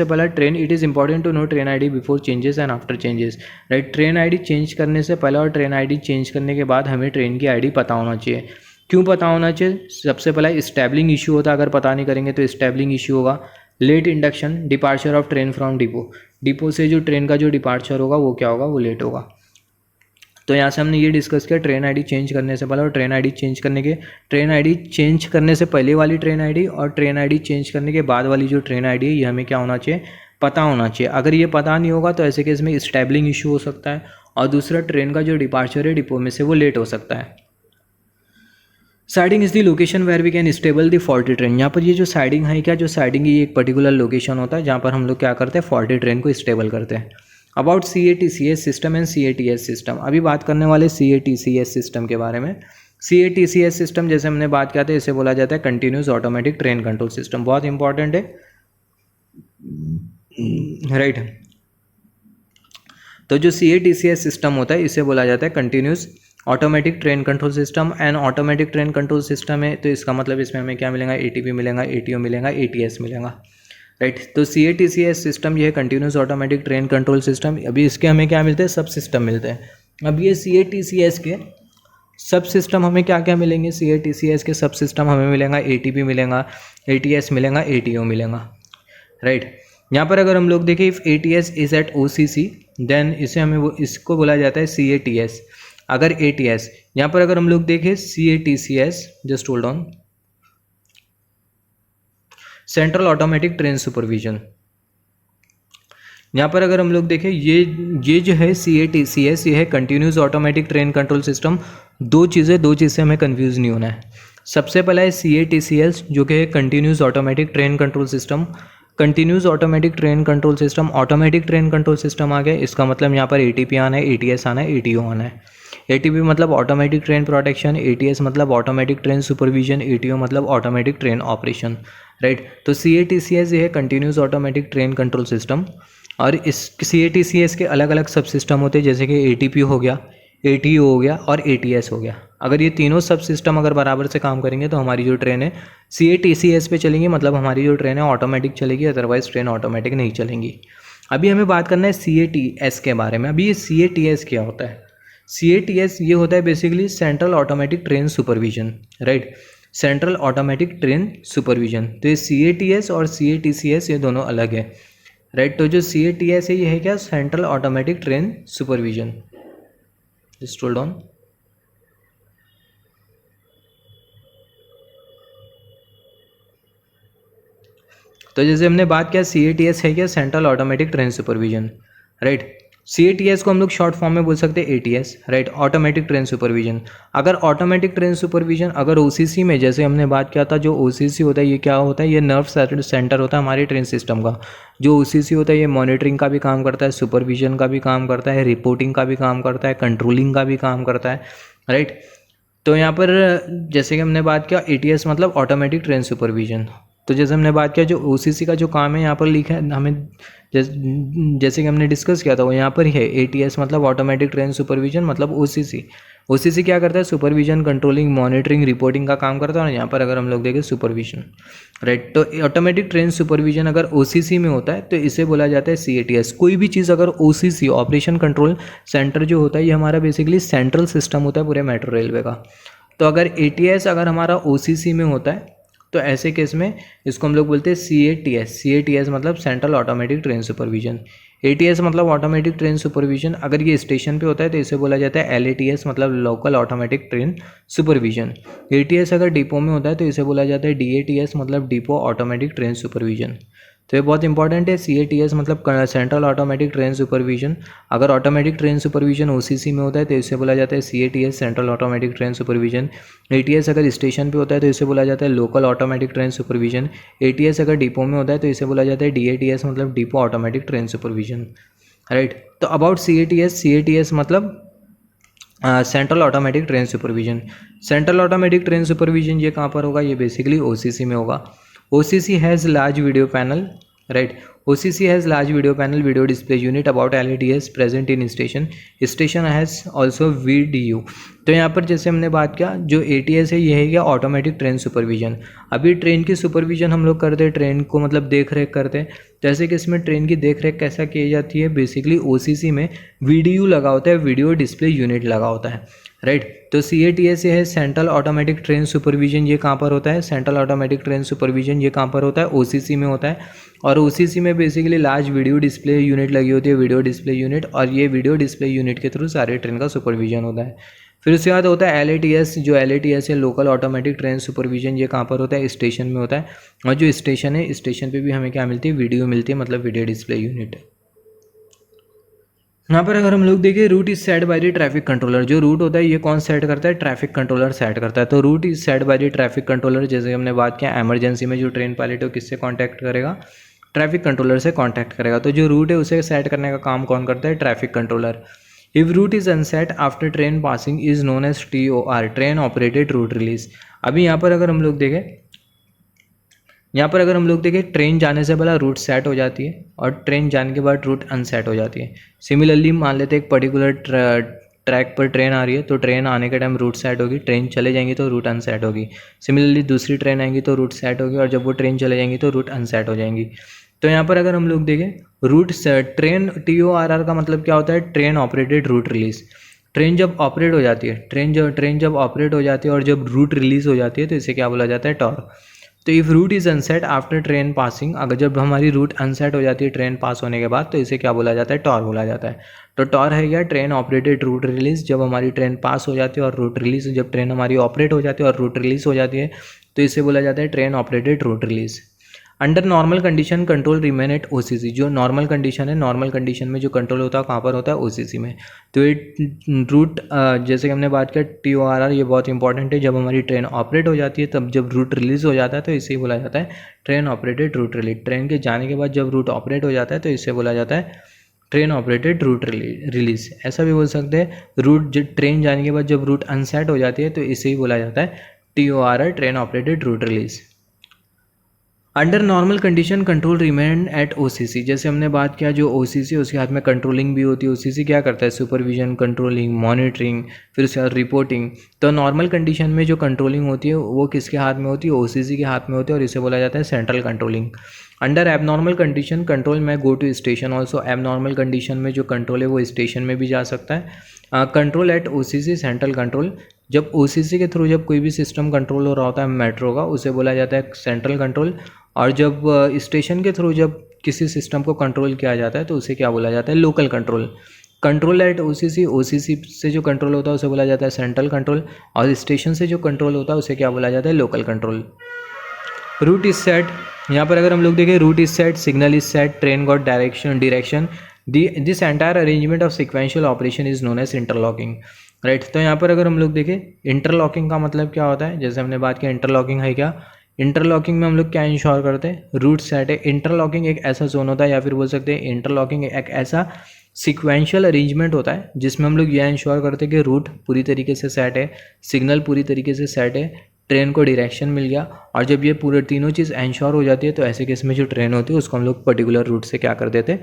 पहला train, it is important to know train ID before changes and after changes, right. Train ID change करने से पहले और ट्रेन आईडी चेंज करने के बाद हमें ट्रेन की आईडी पता होना चाहिए। क्यों पता होना चाहिए, सबसे पहला स्टैबलिंग इशू होता है, अगर पता नहीं करेंगे तो स्टैबलिंग इशू होगा। Late induction, departure of train from depot से जो ट्रेन का जो डिपार्चर होगा वो क्या होगा, वो लेट होगा। तो यहाँ से हमने ये डिस्कस किया ट्रेन आईडी चेंज करने से पहले और ट्रेन आईडी चेंज करने से पहले वाली ट्रेन आईडी और ट्रेन आईडी चेंज करने के बाद वाली जो ट्रेन आईडी है ये हमें क्या होना चाहिए, पता होना चाहिए। अगर ये पता नहीं होगा तो ऐसे केस में स्टैबलिंग इशू हो सकता है, और दूसरा ट्रेन का जो डिपार्चर है डिपो में से वो लेट हो सकता है। Siding is the location where we can stable the faulty train. यहाँ पर ये जो साइडिंग है क्या, जो साइडिंग ये एक पर्टिकुलर लोकेशन होता है जहाँ पर हम लोग क्या करते हैं, फॉल्टी ट्रेन को स्टेबल करते हैं। About CATCS system and CATS system, अभी बात करने वाले CATCS सिस्टम के बारे में। CATCS सिस्टम जैसे हमने बात किया था इसे बोला जाता है continuous automatic train control system, बहुत इंपॉर्टेंट है, राइट। तो जो CATCS सिस्टम होता है इसे बोला जाता है continuous automatic train control system and automatic train control system है, तो इसका मतलब इसमें हमें क्या मिलेगा, एटीपी मिलेगा, एटीओ मिलेगा, एटीएस मिलेगा, राइट। तो सीएटीसीएस सिस्टम ये है continuous automatic train control system. अभी इसके हमें क्या मिलते हैं, सब सिस्टम मिलते हैं। अब ये सीएटीसीएस के सब सिस्टम हमें क्या क्या मिलेंगे, सीएटीसीएस के सब सिस्टम हमें मिलेगा, एटीपी मिलेगा, एटीएस मिलेगा, एटीओ मिलेगा, राइट। यहाँ पर अगर हम लोग देखें if ATS is at OCC then इसे हमें इसको बोला जाता है सीएटीएस। अगर एटीएस यहाँ पर अगर हम लोग देखें CATCS, just hold on, central automatic train supervision. यहाँ पर अगर हम लोग देखें ये जो है सीएटीसीएस, ये है continuous automatic train control system. दो चीज़ से हमें कंफ्यूज नहीं होना है। सबसे पहला है सीएटीसीएस जो कि है continuous automatic train control system. Continuous automatic train control system, automatic train control system आ गया, इसका मतलब यहाँ पर एटीपी आना है, एटीएस आना है, एटीओ आना है। एटीपी मतलब ऑटोमेटिक ट्रेन प्रोटेक्शन, एटीएस मतलब ऑटोमेटिक ट्रेन सुपरविजन, एटीओ मतलब ऑटोमेटिक ट्रेन ऑपरेशन, राइट। तो सीएटीसीएस ये है continuous automatic train control system. और इस सीएटीसीएस के अलग अलग सब सिस्टम होते हैं, जैसे कि एटीपी हो गया, एटीओ हो गया और एटीएस हो गया। अगर ये तीनों सब सिस्टम अगर बराबर से काम करेंगे तो हमारी जो ट्रेन है सीएटीसीएस पे चलेंगी, मतलब हमारी जो ट्रेन है ऑटोमेटिक चलेगी, अदरवाइज ट्रेन ऑटोमेटिक नहीं चलेंगी। अभी हमें बात करना है सीएटीएस के बारे में। अभी ये सीएटीएस क्या होता है, सीएटीएस ये होता है basically central automatic train supervision, right, central automatic train supervision. तो ये सीएटीएस और सीएटीसीएस ये दोनों अलग है, राइट। तो जो सीएटीएस है ये है क्या, central automatic train supervision. Just hold on. तो जैसे हमने बात किया सीएटीएस है क्या, central automatic train supervision, right. CATS को हम लोग शॉर्ट फॉर्म में बोल सकते हैं ATS, right, automatic train supervision. अगर ऑटोमेटिक ट्रेन सुपरविजन अगर ओसीसी में, जैसे हमने बात किया था, जो ओसीसी होता है ये क्या होता है, ये नर्व सेंटर होता है हमारे ट्रेन सिस्टम का। जो ओसीसी होता है ये मॉनिटरिंग का भी काम करता है, सुपरविजन का भी काम करता है, रिपोर्टिंग का भी काम करता है, कंट्रोलिंग का भी काम करता है, राइट। तो यहाँ पर जैसे कि हमने बात किया एटीएस मतलब ऑटोमेटिक ट्रेन सुपरविजन। तो जैसे हमने बात किया जो ओसीसी का जो काम है यहाँ पर लिखा है हमें, जैसे कि हमने डिस्कस किया था वो यहाँ पर ही है, एटीएस मतलब ऑटोमेटिक ट्रेन सुपरविजन मतलब ओसीसी। ओसीसी क्या करता है, सुपरविजन, कंट्रोलिंग, मॉनिटरिंग, रिपोर्टिंग का काम करता है। और यहाँ पर अगर हम लोग देखें सुपरविजन, राइट। तो ऑटोमेटिक ट्रेन सुपरविजन अगर ओसीसी में होता है तो इसे बोला जाता है सीएटीएस। कोई भी चीज़ अगर ओसीसी, ऑपरेशन कंट्रोल सेंटर जो होता है ये हमारा बेसिकली सेंट्रल सिस्टम होता है पूरे मेट्रो रेलवे का। तो अगर एटीएस अगर हमारा ओसीसी में होता है तो ऐसे केस में इसको हम लोग बोलते हैं सीएटीएस। सीएटीएस मतलब central automatic train supervision. ATS मतलब ऑटोमेटिक ट्रेन सुपरविजन। अगर ये स्टेशन पे होता है तो इसे बोला जाता है एलएटीएस मतलब local automatic train supervision. ATS अगर डिपो में होता है तो इसे बोला जाता है डीएटीएस मतलब डिपो ऑटोमेटिक ट्रेन सुपरविजन। तो ये बहुत इंपॉर्टेंट है, सीएटीएस मतलब सेंट्रल ऑटोमेटिक ट्रेन सुपरविजन। अगर ऑटोमेटिक ट्रेन सुपरविजन ओसीसी में होता है तो इसे बोला जाता है CATS central automatic train supervision. ATS अगर स्टेशन पे होता है तो इसे बोला जाता है local automatic train supervision. ATS अगर डिपो में होता है तो इसे बोला जाता है डीएटीएस मतलब depot automatic train supervision, right. तो अबाउट सीएटीएस, सीएटीएस मतलब central automatic train supervision. Central automatic train supervision ये कहाँ पर होगा, ये बेसिकली ओसीसी में होगा। OCC has large video panel, right? OCC has large video panel, video display unit about LEDs present in station. Station has also VDU. तो यहाँ पर जैसे हमने बात किया जो ATS है ये है क्या, ऑटोमेटिक ट्रेन सुपरविजन। अभी ट्रेन की सुपरविजन हम लोग करते हैं, ट्रेन को मतलब देख रेख करते हैं। जैसे कि इसमें ट्रेन की देख रेख कैसा की जाती है, बेसिकली OCC में VDU लगा होता है, वीडियो डिस्प्ले यूनिट लगा होता है, राइट। तो CATS है सेंट्रल ऑटोमेटिक ट्रेन सुपरविजन। ये कहाँ पर होता है, सेंट्रल ऑटोमेटिक ट्रेन सुपरविजन ये कहाँ पर होता है, OCC में होता है। और OCC में basically large video display unit लगी होती है, वीडियो डिस्प्ले यूनिट, और ये वीडियो डिस्प्ले यूनिट के थ्रू सारे ट्रेन का सुपरविजन होता है। फिर उसके बाद होता है LATS, जो LATS है लोकल ऑटोमेटिक ट्रेन सुपरविजन। ये कहाँ पर होता है, स्टेशन में होता है। और जो स्टेशन है, स्टेशन पे भी हमें क्या मिलती है, वीडियो मिलती है, मतलब वीडियो डिस्प्ले यूनिट। यहाँ पर अगर हम लोग देखें route is set by the traffic controller. जो रूट होता है ये कौन सेट करता है, ट्रैफिक कंट्रोलर सेट करता है। तो route is set by the traffic controller. जैसे हमने बात किया एमरजेंसी में जो ट्रेन पायलट है वो किससे कांटेक्ट करेगा, ट्रैफिक कंट्रोलर से कांटेक्ट करेगा। तो जो रूट है उसे सेट करने का काम कौन करता है, traffic controller. If route is unset after train passing is known as TOR, train operated route release. अभी यहाँ पर अगर हम लोग देखें ट्रेन जाने से पहले रूट सेट हो जाती है और ट्रेन जाने के बाद रूट अनसेट हो जाती है। सिमिलरली मान लेते हैं एक पर्टिकुलर ट्रैक पर ट्रेन आ रही है तो ट्रेन आने के टाइम रूट सेट होगी, ट्रेन चले जाएंगी तो रूट अनसेट होगी। सिमिलरली दूसरी ट्रेन आएंगी तो रूट सेट होगी और जब वो ट्रेन चले जाएंगी तो रूट अनसेट हो जाएंगी। तो यहाँ पर अगर हम लोग देखें रूट सेट ट्रेन TORR का मतलब क्या होता है, train operated route release. Train जब ऑपरेट हो जाती है, ट्रेन जब ऑपरेट हो जाती है और जब रूट रिलीज हो जाती है तो इसे क्या बोला जाता है, टॉर। तो if route is unset after train passing, अगर जब हमारी रूट अनसेट हो जाती है ट्रेन पास होने के बाद तो इसे क्या बोला जाता है, टॉर बोला जाता है। तो टॉर है क्या, ट्रेन ऑपरेटेड रूट रिलीज। जब हमारी ट्रेन पास हो जाती है और रूट रिलीज, जब ट्रेन हमारी ऑपरेट हो जाती है और रूट रिलीज हो जाती है तो इसे बोला जाता है train operated route release. Under normal condition control remain at OCC। जो नॉर्मल कंडीशन है, नॉर्मल कंडीशन में जो कंट्रोल होता है कहाँ पर होता है, OCC में। तो ये रूट जैसे कि हमने बात किया TORR, ये बहुत इंपॉर्टेंट है। जब हमारी ट्रेन ऑपरेट हो जाती है तब जब रूट रिलीज हो जाता है तो इसे बोला जाता है train operated route release. Train के जाने के बाद जब रूट ऑपरेट हो जाता है तो इसे बोला जाता है ट्रेन ऑपरेटेड रूट रिलीज। ऐसा भी बोल सकते हैं, रूट ट्रेन जाने के बाद जब रूट अनसेट हो जाती है तो इसे ही बोला जाता है TORR, train operated route release. Under normal condition control remain at OCC। जैसे हमने बात किया जो OCC उसके हाथ में कंट्रोलिंग भी होती है। OCC क्या करता है, सुपरविजन, कंट्रोलिंग, मॉनिटरिंग, फिर उसके बाद रिपोर्टिंग। तो नॉर्मल कंडीशन में जो कंट्रोलिंग होती है वो किसके हाथ में होती है, OCC के हाथ में होती है और इसे बोला जाता है central controlling. Under abnormal condition control में go to station also. Abnormal condition में जो कंट्रोल है वो स्टेशन में भी जा सकता है। Control at OCC, central control. जब OCC के थ्रू जब कोई भी सिस्टम कंट्रोल हो रहा होता है मेट्रो का, उसे बोला जाता है सेंट्रल कंट्रोल। और जब स्टेशन के थ्रू जब किसी सिस्टम को कंट्रोल किया जाता है तो उसे क्या बोला जाता है, local control. Control at OCC, OCC से जो कंट्रोल होता है उसे बोला जाता है सेंट्रल कंट्रोल और स्टेशन से जो कंट्रोल होता है उसे क्या बोला जाता है, local control. Route is set, यहाँ पर अगर हम लोग देखें route is set, signal is set, train got direction this entire arrangement of sequential operation is known as interlocking, right. तो यहाँ पर अगर हम लोग देखें इंटरलॉकिंग का मतलब क्या होता है, जैसे हमने बात किया इंटरलॉकिंग है क्या, इंटरलॉकिंग में हम लोग क्या इंश्योर करते हैं, रूट सेट है। इंटरलॉकिंग एक ऐसा जोन होता है या फिर बोल सकते हैं इंटरलॉकिंग एक ऐसा सिक्वेंशियल अरेंजमेंट होता है जिसमें हम लोग यह इंश्योर करते हैं कि रूट पूरी तरीके से सेट है, सिग्नल पूरी तरीके से सेट है, ट्रेन को डायरेक्शन मिल गया। और जब ये पूरे तीनों चीज़ इंश्योर हो जाती है तो ऐसे केस में जो ट्रेन होती है उसको हम लोग पर्टिकुलर रूट से क्या कर देते हैं,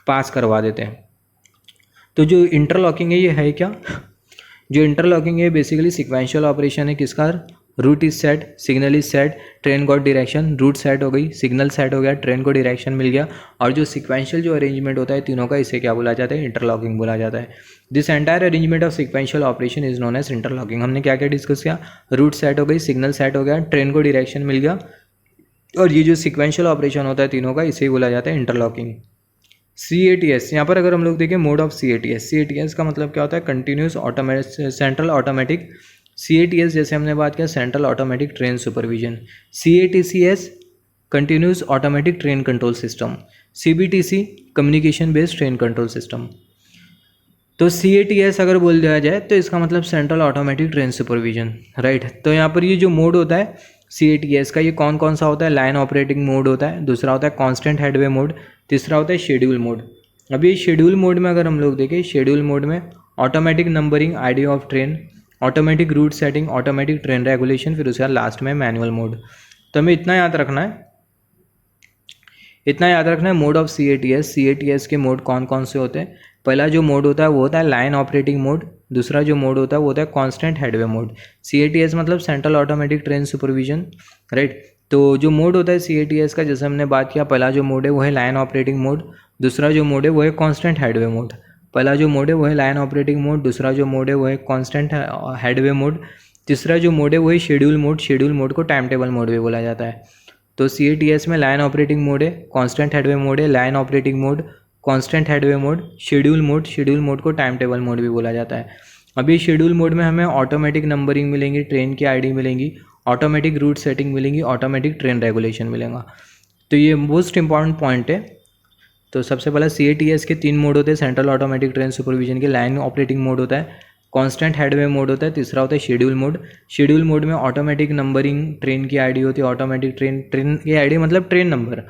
पास करवा देते हैं। तो जो इंटरलॉकिंग है ये है क्या, जो इंटरलॉकिंग है बेसिकली सिक्वेंशियल ऑपरेशन है किसका, route is set, signal is set, train got direction, route set हो गई, सिग्नल सेट हो गया, ट्रेन को डायरेक्शन मिल गया और जो सिक्वेंशियल जो अरेंजमेंट होता है तीनों का इसे क्या बोला जाता है, इंटरलॉकिंग बोला जाता है। This entire arrangement of sequential operation is known as interlocking. हमने क्या क्या डिस्कस किया, रूट सेट हो गई, सिग्नल सेट हो गया, ट्रेन को डायरेक्शन मिल गया और ये जो सिक्वेंशियल ऑपरेशन होता है तीनों का इसे ही बोला जाता है इंटरलॉकिंग। CATS, यहाँ पर अगर हम लोग देखें मोड ऑफ CATS का मतलब क्या होता है, continuous automatic central automatic. CATS जैसे हमने बात किया central automatic train supervision. CATCS continuous automatic train control system. CBTC communication based train control system. तो CATS अगर बोल दिया जाए तो इसका मतलब central automatic train supervision, right. तो यहाँ पर ये जो मोड होता है CATS का, ये कौन कौन सा होता है, लाइन ऑपरेटिंग मोड होता है, दूसरा होता है कांस्टेंट हेडवे मोड, तीसरा होता है शेड्यूल मोड। अभी शेड्यूल मोड में अगर हम लोग देखें, शेड्यूल मोड में automatic numbering, ID of train, automatic route setting, automatic train regulation, फिर उसके बाद लास्ट में मैनुअल मोड। तो हमें इतना याद रखना है, मोड ऑफ CATS के मोड कौन कौन से होते हैं। पहला जो मोड होता है वो होता है लाइन ऑपरेटिंग मोड, दूसरा जो मोड होता है वो होता है कांस्टेंट हेडवे मोड। CATS मतलब central automatic train supervision, right. तो जो मोड होता है CATS का, जैसे हमने बात किया, पहला जो मोड है वो है लाइन ऑपरेटिंग मोड, दूसरा जो मोड है वो है कांस्टेंट हेडवे मोड। पहला जो मोड है वो है लाइन ऑपरेटिंग मोड, दूसरा जो मोड है वो है कांस्टेंट हेडवे मोड, तीसरा जो मोड है वो है शेड्यूल मोड। शेड्यूल मोड को टाइम टेबल मोड भी बोला जाता है। तो CATS में लाइन ऑपरेटिंग मोड है, कांस्टेंट हेडवे मोड है, line operating mode, constant headway mode, schedule mode को टाइम टेबल मोड भी बोला जाता है। अभी शेड्यूल मोड में हमें ऑटोमेटिक नंबरिंग मिलेंगी, ट्रेन की आईडी मिलेंगी, ऑटोमेटिक रूट सेटिंग मिलेंगी, ऑटोमेटिक ट्रेन रेगुलेशन मिलेगा। तो ये मोस्ट इंपॉर्टेंट पॉइंट है। तो सबसे पहला CATS के 3 मोड होते हैं सेंट्रल ऑटोमेटिक ट्रेन सुपरविजन के। लाइन ऑपरेटिंग मोड होता है, कांस्टेंट हेडवे मोड होता है, तीसरा होता है शेड्यूल मोड। शेड्यूल मोड में ऑटोमेटिक नंबरिंग, ट्रेन की आईडी होती है, ऑटोमेटिक ट्रेन की आईडी मतलब ट्रेन नंबर।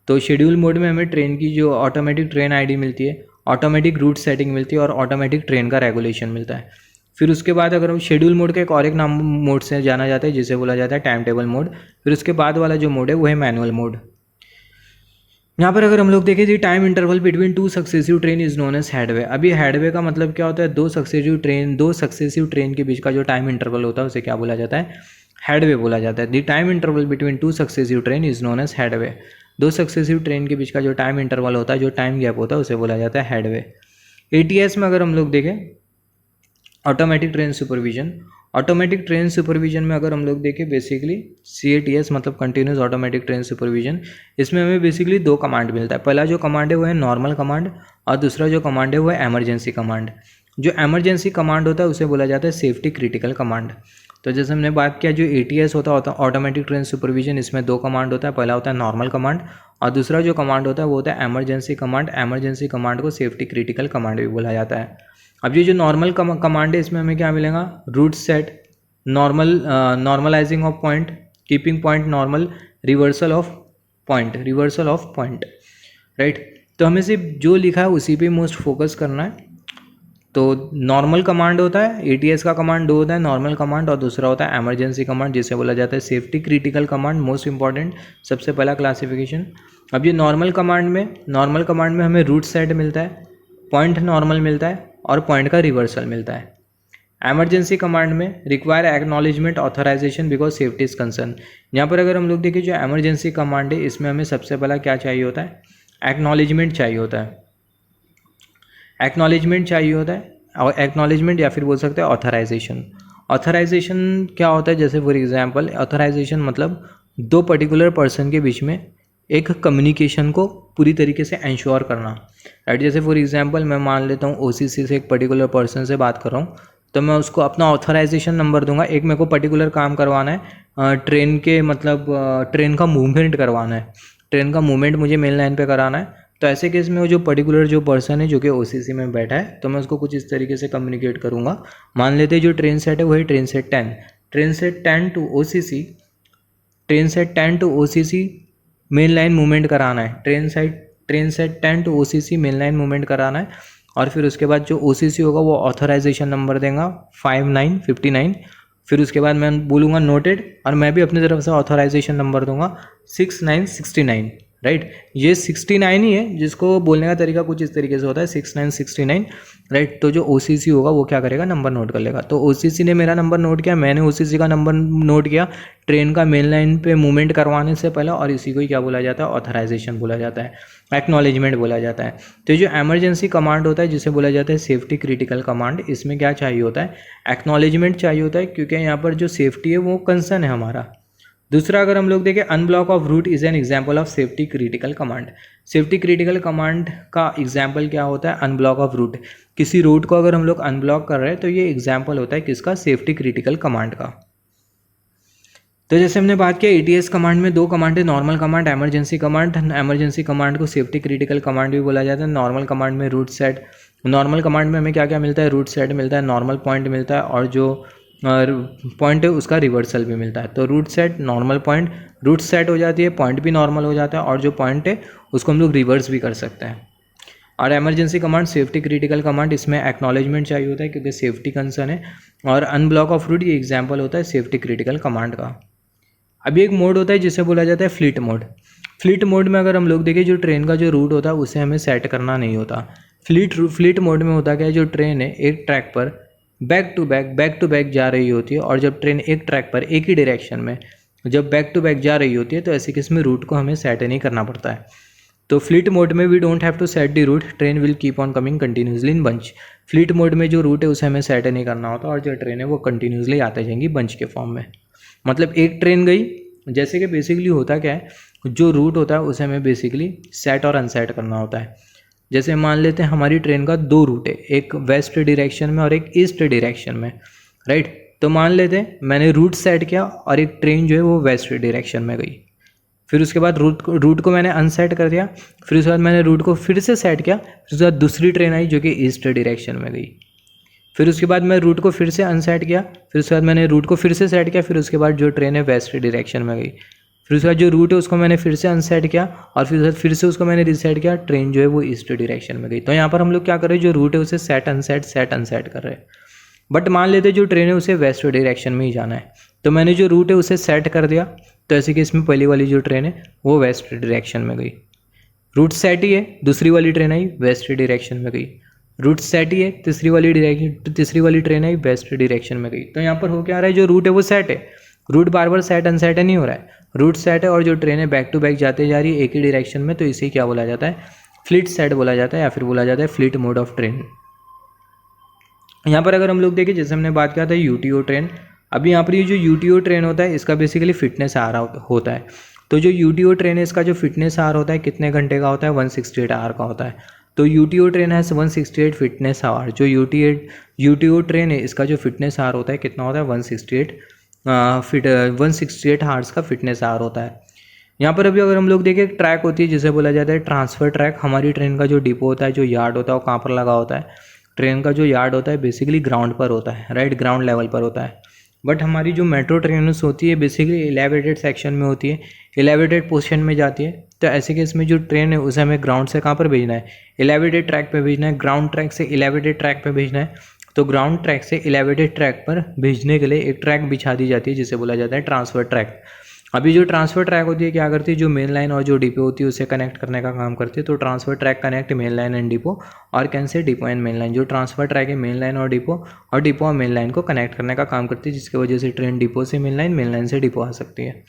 तो शेड्यूल मोड में हमें ट्रेन की जो ऑटोमेटिक ट्रेन आईडी मिलती है, ऑटोमेटिक रूट सेटिंग मिलती है और ऑटोमेटिक ट्रेन का रेगुलेशन मिलता है। फिर उसके बाद अगर हम शेड्यूल मोड के एक और एक नाम मोड से जाना जाता है जिसे बोला जाता है टाइम टेबल मोड। फिर उसके बाद वाला जो मोड है वो है मैनुअल मोड। यहाँ पर अगर हम लोग देखें जी time interval between two successive train is known as headway. अभी हेडवे का मतलब क्या होता है, दो सक्सेसिव ट्रेन के बीच का जो टाइम इंटरवल होता है उसे क्या बोला जाता है, हेडवे बोला जाता है। The time interval between two successive train is known as headway. दो सक्सेसिव ट्रेन के बीच का जो टाइम इंटरवल होता है, जो टाइम गैप होता है उसे बोला जाता है हेडवे। एटीएस में अगर हम लोग देखें automatic train supervision, automatic train supervision में अगर हम लोग देखें बेसिकली CATS मतलब कंटिन्यूस ऑटोमेटिक ट्रेन सुपरविजन, इसमें हमें बेसिकली दो कमांड मिलता है। पहला जो कमांड है वो है नॉर्मल कमांड और दूसरा जो कमांड है वो है एमरजेंसी कमांड। जो एमरजेंसी कमांड होता है उसे बोला जाता है सेफ्टी क्रिटिकल कमांड। तो जैसे हमने बात किया जो ATS होता है ऑटोमेटिक ट्रेन सुपरविजन, इसमें दो कमांड होता है। पहला होता है नॉर्मल कमांड और दूसरा जो कमांड होता है वो होता है एमरजेंसी कमांड। एमरजेंसी कमांड को सेफ्टी क्रिटिकल कमांड भी बोला जाता है। अब ये जो नॉर्मल कमांड है इसमें हमें क्या मिलेगा, route set, normalising of point, keeping point normal, reversal of point, right. तो हमें सिर्फ जो लिखा है उसी पे मोस्ट फोकस करना है। तो नॉर्मल कमांड होता है, ATS का कमांड दो होता है, नॉर्मल कमांड और दूसरा होता है एमरजेंसी कमांड जिसे बोला जाता है safety critical command. Most important सबसे पहला क्लासिफिकेशन। अब ये नॉर्मल कमांड में हमें रूट सेट मिलता है, पॉइंट नॉर्मल मिलता है और पॉइंट का रिवर्सल मिलता है। एमरजेंसी कमांड में require acknowledgement authorisation because safety is concern. यहाँ पर अगर हम लोग देखें जो एमरजेंसी कमांड है इसमें हमें सबसे पहला क्या चाहिए होता है, एक्नॉलेजमेंट चाहिए होता है। और एक्नॉलेजमेंट या फिर बोल सकते हैं ऑथराइजेशन। ऑथराइजेशन क्या होता है, जैसे फॉर एग्जांपल ऑथराइजेशन मतलब दो पर्टिकुलर पर्सन के बीच में एक कम्युनिकेशन को पूरी तरीके से इंश्योर करना, राइट। जैसे फॉर एग्जांपल मैं मान लेता हूँ OCC से एक पर्टिकुलर पर्सन से बात कर रहा हूँ, तो मैं उसको अपना ऑथराइजेशन नंबर दूंगा। एक मेरे को पर्टिकुलर काम करवाना है, ट्रेन के मतलब ट्रेन का मूवमेंट करवाना है, ट्रेन का मूवमेंट मुझे मेन लाइन पे कराना है। तो ऐसे केस में वो जो पर्टिकुलर जो पर्सन है जो कि OCC में बैठा है, तो मैं उसको कुछ इस तरीके से कम्युनिकेट करूँगा। मान लेते हैं जो ट्रेन सेट है वही train set 10 to OCC main line movement कराना है। Train set 10 to OCC main line movement कराना है और फिर उसके बाद जो OCC होगा वो ऑथराइजेशन नंबर देगा 5959। फिर उसके बाद मैं बोलूँगा नोटेड और मैं भी अपनी तरफ से ऑथराइजेशन नंबर दूंगा 6969, राइट। ये 69 ही है, जिसको बोलने का तरीका कुछ इस तरीके से होता है 6969, राइट। तो जो OCC होगा वो क्या करेगा, नंबर नोट कर लेगा। तो OCC ने मेरा नंबर नोट किया, मैंने OCC का नंबर नोट किया ट्रेन का मेन लाइन पे मूवमेंट करवाने से पहले, और इसी को ही क्या बोला जाता है, ऑथराइजेशन बोला जाता है, एक्नॉलेजमेंट बोला जाता है। तो जो एमरजेंसी कमांड होता है जिसे बोला जाता है सेफ्टी क्रिटिकल कमांड, इसमें क्या चाहिए होता है, एक्नॉलेजमेंट चाहिए होता है, क्योंकि यहाँ पर जो सेफ्टी है वो कंसर्न है हमारा। दूसरा अगर हम लोग देखें unblock of route is an example of safety critical command. Safety critical command का एग्जाम्पल क्या होता है, अनब्लॉक ऑफ रूट। किसी रूट को अगर हम लोग अनब्लॉक कर रहे हैं तो ये एग्जाम्पल होता है किसका, सेफ्टी क्रिटिकल कमांड का। तो जैसे हमने बात किया ATS कमांड में दो कमांड है, normal command, emergency command. Emergency command को सेफ्टी क्रिटिकल कमांड भी बोला जाता है। नॉर्मल कमांड में रूट सेट, नॉर्मल कमांड में हमें क्या क्या मिलता है, रूट सेट मिलता है, नॉर्मल पॉइंट मिलता है और जो पॉइंट है उसका रिवर्सल भी मिलता है। तो route set, normal point, route set हो जाती है, पॉइंट भी नॉर्मल हो जाता है और जो पॉइंट है उसको हम लोग रिवर्स भी कर सकते हैं। और emergency command safety critical command, इसमें एक्नॉलेजमेंट चाहिए होता है क्योंकि सेफ्टी कंसर्न है। और अनब्लॉक ऑफ रूट ये एग्जाम्पल होता है सेफ्टी क्रिटिकल कमांड का। अभी एक मोड होता है जिसे बोला जाता है फ्लीट मोड। फ्लीट मोड में अगर हम लोग देखें जो ट्रेन का जो रूट होता है उसे हमें सेट करना नहीं होता। फ्लीट मोड में होता क्या है, जो ट्रेन है एक ट्रैक पर बैक टू बैक जा रही होती है, और जब ट्रेन एक ट्रैक पर एक ही डायरेक्शन में जब बैक टू बैक जा रही होती है तो ऐसे केस में रूट को हमें सेट नहीं करना पड़ता है। तो फ्लीट मोड में we don't have to set the route, train will keep on coming continuously in bunch. Fleet mode में जो रूट है उसे हमें सेट नहीं करना होता और जो ट्रेन है वो कंटिन्यूसली आते जाएंगी बंच के फॉर्म में। मतलब एक ट्रेन गई, जैसे कि बेसिकली होता क्या है, जो रूट होता है उसे हमें बेसिकली सेट और अनसेट करना होता है। जैसे मान लेते हैं हमारी ट्रेन का दो रूट है, एक वेस्ट डायरेक्शन में और एक ईस्ट डायरेक्शन में, राइट। तो मान लेते हैं मैंने रूट सेट किया और एक ट्रेन जो है वो वेस्ट डायरेक्शन में गई। फिर उसके बाद रूट को मैंने अनसेट कर दिया, फिर उसके बाद मैंने रूट को फिर से सेट किया, फिर उसके बाद दूसरी ट्रेन आई जो कि ईस्ट डायरेक्शन में गई। फिर उसके बाद मैं रूट को फिर से अनसेट किया, फिर उसके बाद मैंने रूट को फिर से सेट किया, फिर उसके बाद जो ट्रेन है वेस्ट डायरेक्शन में गई। फिर उसके बाद जो रूट है उसको मैंने फिर से अनसेट किया और फिर से उसको मैंने रिसेट किया, ट्रेन जो है वो ईस्ट डायरेक्शन में गई। तो यहाँ पर हम लोग क्या कर रहे हैं, जो रूट है उसे सेट अनसेट कर रहे हैं। बट मान लेते जो ट्रेन है उसे वेस्ट डायरेक्शन में ही जाना है, तो मैंने जो रूट है उसे सेट कर दिया, तो ऐसे केस में पहली वाली जो ट्रेन है वो वेस्ट डायरेक्शन में गई। रूट सेट ही है, दूसरी वाली ट्रेन आई वेस्ट डायरेक्शन में गई। रूट सेट ही है, तीसरी वाली ट्रेन आई वेस्ट डायरेक्शन में गई। तो यहाँ पर हो क्या रहा है, जो रूट है वो सेट है, रूट बार बार सेट अनसेट नहीं हो रहा है, रूट सेट है और जो ट्रेन है बैक टू बैक जाते जा रही है एक ही डायरेक्शन में, तो इसे क्या बोला जाता है, फ्लीट सेट बोला जाता है या फिर बोला जाता है फ्लीट मोड ऑफ ट्रेन। यहाँ पर अगर हम लोग देखें, जैसे हमने बात किया था यूटीओ ट्रेन, अभी यहाँ पर ये जो यूटीओ ट्रेन होता है इसका बेसिकली फिटनेस आर होता है। तो जो यूटीओ ट्रेन है इसका जो फिटनेस आर होता है कितने घंटे का होता है, 168 आवर का होता है। तो यूटीओ ट्रेन है 168 फिटनेस आवर। जो यूटीओ ट्रेन है इसका जो फिटनेस आवर होता है कितना होता है, 168 आवर्स का फिटनेस आवर होता है। यहाँ पर अभी अगर हम लोग देखें, ट्रैक होती है जिसे बोला जाता है ट्रांसफ़र ट्रैक। हमारी ट्रेन का जो डिपो होता है, जो यार्ड होता है, वो कहाँ पर लगा होता है, ट्रेन का जो यार्ड होता है बेसिकली ग्राउंड पर होता है, राइट, ग्राउंड लेवल पर होता है। बट हमारी जो मेट्रो ट्रेन्स होती है बेसिकली एलिवेटेड सेक्शन में होती है, एलिवेटेड पोजीशन में जाती है। तो ऐसे केस में जो ट्रेन है उसे हमें ग्राउंड से कहाँ पर भेजना है, एलिवेटेड ट्रैक पे भेजना है, ग्राउंड ट्रैक से एलिवेटेड ट्रैक पे भेजना है। तो ग्राउंड ट्रैक से एलिवेटेड ट्रैक पर भेजने के लिए एक ट्रैक बिछा दी जाती है जिसे बोला जाता है ट्रांसफ़र ट्रैक। अभी जो ट्रांसफ़र ट्रैक होती है क्या करती है, जो मेन लाइन और जो डिपो होती है उसे कनेक्ट करने का काम करती है। तो transfer track connect main line and depot और कैन से डिपो एंड मेन लाइन। जो ट्रांसफ़र ट्रैक है मेन लाइन और डिपो और मेन लाइन को कनेक्ट करने का काम करती है, जिसकी वजह से ट्रेन डिपो से मेन लाइन से डिपो आ सकती है।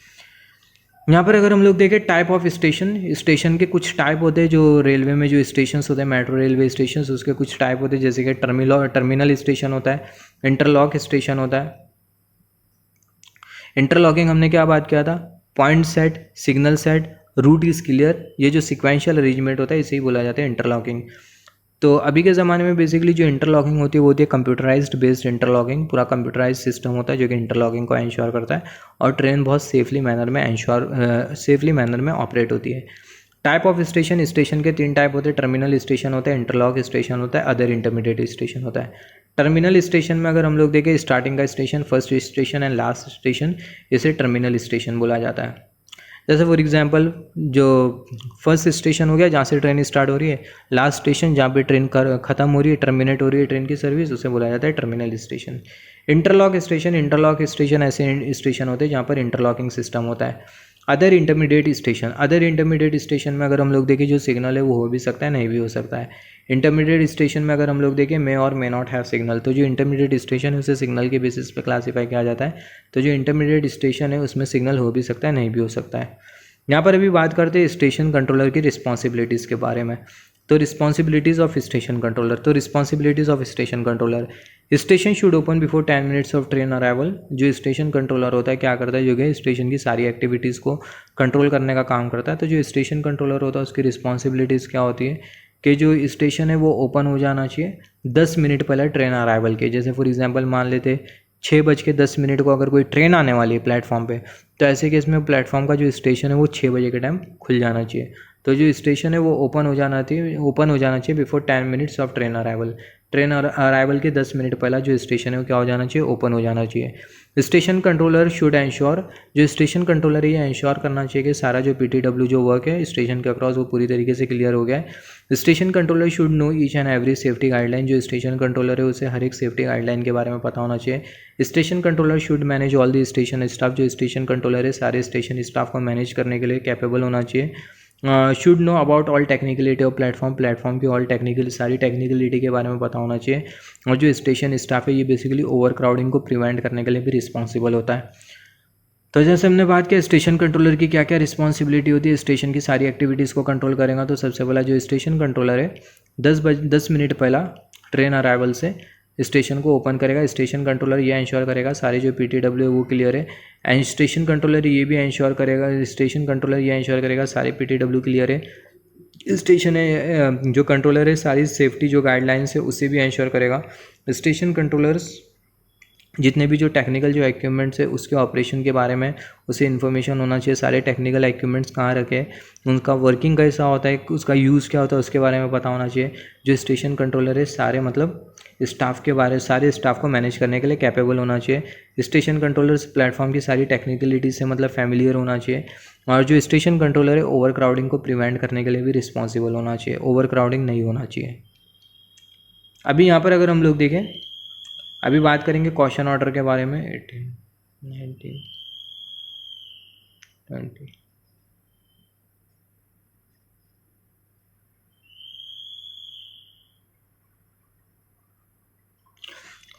यहाँ पर अगर हम लोग देखें टाइप ऑफ स्टेशन के कुछ टाइप होते हैं। जो रेलवे में जो स्टेशन होते हैं, मेट्रो रेलवे स्टेशन, उसके कुछ टाइप होते हैं, जैसे कि टर्मिनल स्टेशन होता है, इंटरलॉक स्टेशन होता है। इंटरलॉकिंग हमने क्या बात किया था, point set, signal set, route is clear, ये जो सिक्वेंशियल अरेंजमेंट होता है इसे ही बोला जाता है इंटरलॉकिंग। तो अभी के ज़माने में बेसिकली जो इंटरलॉकिंग होती है वो होती है कंप्यूटराइज्ड बेस्ड इंटरलॉकिंग। पूरा कंप्यूटराइज सिस्टम होता है जो कि इंटरलॉकिंग को इंश्योर करता है और ट्रेन बहुत सेफली मैनर में ऑपरेट होती है। टाइप ऑफ स्टेशन के 3 टाइप होते हैं। टर्मिनल स्टेशन होता है, इंटरलॉक स्टेशन होता है, अदर इंटरमीडिएट स्टेशन होता है। टर्मिनल स्टेशन में अगर हम लोग देखें, स्टार्टिंग का station, first station and last station, इसे टर्मिनल स्टेशन बोला जाता है। जैसे फॉर एग्जांपल जो फर्स्ट स्टेशन हो गया जहाँ से ट्रेन स्टार्ट हो रही है, लास्ट स्टेशन जहाँ पे ट्रेन खत्म हो रही है, टर्मिनेट हो रही है ट्रेन की सर्विस, उसे बोला जाता है टर्मिनल स्टेशन। इंटरलॉक स्टेशन ऐसे स्टेशन होते हैं जहाँ पर इंटरलॉकिंग सिस्टम होता है। अदर इंटरमीडिएट स्टेशन में अगर हम लोग देखें, जो सिग्नल है वो हो भी सकता है, नहीं भी हो सकता है। इंटरमीडिएट स्टेशन में अगर हम लोग देखें, मे और मे नॉट हैव सिग्नल। तो जो इंटरमीडिएट स्टेशन है उसे सिग्नल के बेसिस पे क्लासीफाई किया जाता है। तो जो इंटरमीडिएट स्टेशन है उसमें सिग्नल हो भी सकता है, नहीं भी हो सकता है। यहाँ पर अभी बात करते हैं स्टेशन कंट्रोलर की रिस्पॉन्सिबिलिटीज़ के बारे में। तो रिस्पॉन्सिबिलिटीज़ ऑफ स्टेशन कंट्रोलर। तो responsibilities of station controller, station should open before 10 minutes of train arrival. जो स्टेशन कंट्रोलर होता है क्या करता है, जो कि स्टेशन की सारी एक्टिविटीज़ को कंट्रोल करने का काम करता है। तो जो स्टेशन कंट्रोलर होता है उसकी रिस्पॉन्सिबिलिटीज़ क्या होती है कि जो स्टेशन है वो ओपन हो जाना चाहिए 10 मिनट पहले ट्रेन अराइवल के। जैसे फॉर एग्जांपल मान लेते 6:10 को अगर कोई ट्रेन आने वाली है प्लेटफॉर्म पे, तो ऐसे केस में प्लेटफॉर्म का जो स्टेशन है वो 6 बजे के टाइम खुल जाना चाहिए। तो जो स्टेशन है वो ओपन हो जाना चाहिए before 10 minutes of train arrival. Train arrival के 10 मिनट पहला जो स्टेशन है वो क्या हो जाना चाहिए, ओपन हो जाना चाहिए। स्टेशन कंट्रोलर शुड एंश्योर, जो स्टेशन कंट्रोलर है ये एंश्योर करना चाहिए कि सारा जो PTW जो वर्क है स्टेशन के अक्रॉस वो पूरी तरीके से क्लियर हो गया है। Station controller should know each and every safety guideline. जो स्टेशन कंट्रोलर है उसे हर एक सेफ्टी गाइडलाइन के बारे में पता होना चाहिए। Station controller should manage all the station staff. जो स्टेशन कंट्रोलर है सारे स्टेशन स्टाफ को मैनेज करने के लिए कैपेबल होना चाहिए। Should know about all technicality of platform की सारी टेक्निकलिटी के बारे में पता होना चाहिए। और जो स्टेशन स्टाफ है ये बेसिकली ओवर क्राउडिंग को प्रिवेंट करने के लिए भी रिस्पॉन्सिबल होता है। तो जैसे हमने बात किया स्टेशन कंट्रोलर की क्या क्या रिस्पॉन्सिबिलिटी होती है, स्टेशन की सारी एक्टिविटीज़ को कंट्रोल करेगा। तो सबसे पहला जो स्टेशन कंट्रोलर है 10 मिनट पहला ट्रेन अराइवल से स्टेशन को ओपन करेगा। स्टेशन कंट्रोलर ये इंश्योर करेगा सारे जो PTW है वो क्लियर है। एंड स्टेशन कंट्रोलर ये भी इंश्योर करेगा सारे PTW क्लियर है। स्टेशन है जो कंट्रोलर है सारी सेफ्टी जो गाइडलाइंस है उसे भी इंश्योर करेगा। स्टेशन कंट्रोलर्स जितने भी जो टेक्निकल जो इक्विपमेंट्स है उसके ऑपरेशन के बारे में उसे इन्फॉर्मेशन होना चाहिए। सारे टेक्निकल इक्विपमेंट्स कहाँ रखे, उनका वर्किंग कैसा होता है, उसका यूज़ क्या होता है उसके बारे में पता होना चाहिए। जो स्टेशन कंट्रोलर है सारे सारे स्टाफ को मैनेज करने के लिए कैपेबल होना चाहिए। स्टेशन कंट्रोलर्स प्लेटफॉर्म की सारी टेक्निकलिटी से फैमिलियर होना चाहिए। और जो स्टेशन कंट्रोलर है ओवर क्राउडिंग को प्रिवेंट करने के लिए भी रिस्पॉन्सिबल होना चाहिए, ओवर क्राउडिंग नहीं होना चाहिए। अभी यहाँ पर अगर हम लोग देखें, अभी बात करेंगे क्वेश्चन ऑर्डर के बारे में। 18, 19, 20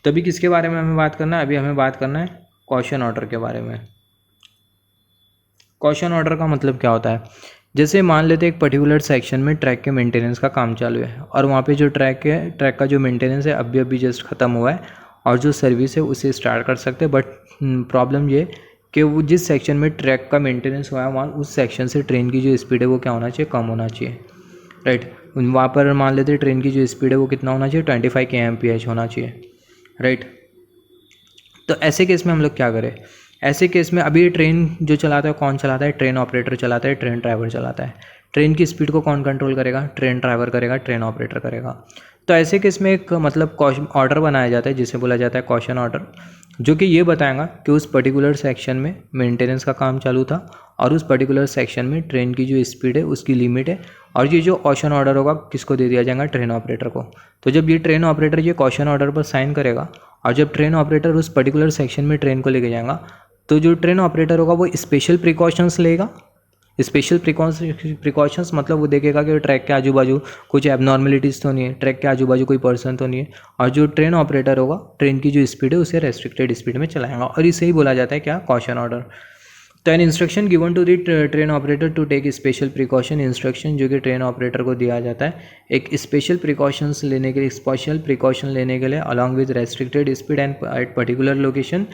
तो अभी किसके बारे में हमें बात करना है? अभी हमें बात करना है कॉशन ऑर्डर के बारे में। कॉशन ऑर्डर का मतलब क्या होता है? जैसे मान लेते हैं एक पर्टिकुलर सेक्शन में ट्रैक के मेंटेनेंस का काम चालू है और वहाँ पे जो ट्रैक का जो मेंटेनेंस है अभी जस्ट ख़त्म हुआ है और जो सर्विस है उसे स्टार्ट कर सकते हैं। बट प्रॉब्लम ये कि वो जिस सेक्शन में ट्रैक का मेंटेनेंस हुआ है वहाँ उस सेक्शन से ट्रेन की जो स्पीड है वो क्या होना चाहिए? कम होना चाहिए, राइट। वहाँ पर मान लेते हैं ट्रेन की जो स्पीड है वो कितना होना चाहिए? 25 kmph होना चाहिए, राइट। तो ऐसे केस में हम लोग क्या करें? ऐसे केस में अभी ये ट्रेन जो चलाता है कौन चलाता है? ट्रेन ऑपरेटर चलाता है, ट्रेन ड्राइवर चलाता है। ट्रेन की स्पीड को कौन कंट्रोल करेगा? ट्रेन ड्राइवर करेगा, ट्रेन ऑपरेटर करेगा। तो ऐसे केस में एक मतलब कॉशन ऑर्डर बनाया जाता है जिसे बोला जाता है कॉशन ऑर्डर, जो कि ये बताएगा कि उस पर्टिकुलर सेक्शन में मेंटेनेंस का काम चालू था और उस पर्टिकुलर सेक्शन में ट्रेन की जो स्पीड है उसकी लिमिट है, और ये जो कॉशन ऑर्डर होगा किसको दे दिया जाएगा? ट्रेन ऑपरेटर को। तो जब ये ट्रेन ऑपरेटर ये कॉशन ऑर्डर पर साइन करेगा और जब ट्रेन ऑपरेटर उस पर्टिकुलर सेक्शन में ट्रेन को लेके जाएगा तो जो ट्रेन ऑपरेटर होगा वो स्पेशल प्रिकॉशंस लेगा। स्पेशल प्रिकॉशंस मतलब वो देखेगा कि ट्रैक के आजू बाजू कुछ एबनॉर्मलिटीज़ तो नहीं है, ट्रैक के आजू बाजू कोई पर्सन तो नहीं है, और जो ट्रेन ऑपरेटर होगा ट्रेन की जो स्पीड है उसे रेस्ट्रिक्टेड स्पीड में चलाएगा, और इसे ही बोला जाता है क्या? Caution order. तो an instruction given to the train operator to take special precaution, instruction जो कि ट्रेन ऑपरेटर को दिया जाता है एक स्पेशल प्रिकॉशंस लेने के लिए, स्पेशल प्रिकॉशन लेने के लिए along with restricted speed and at particular location,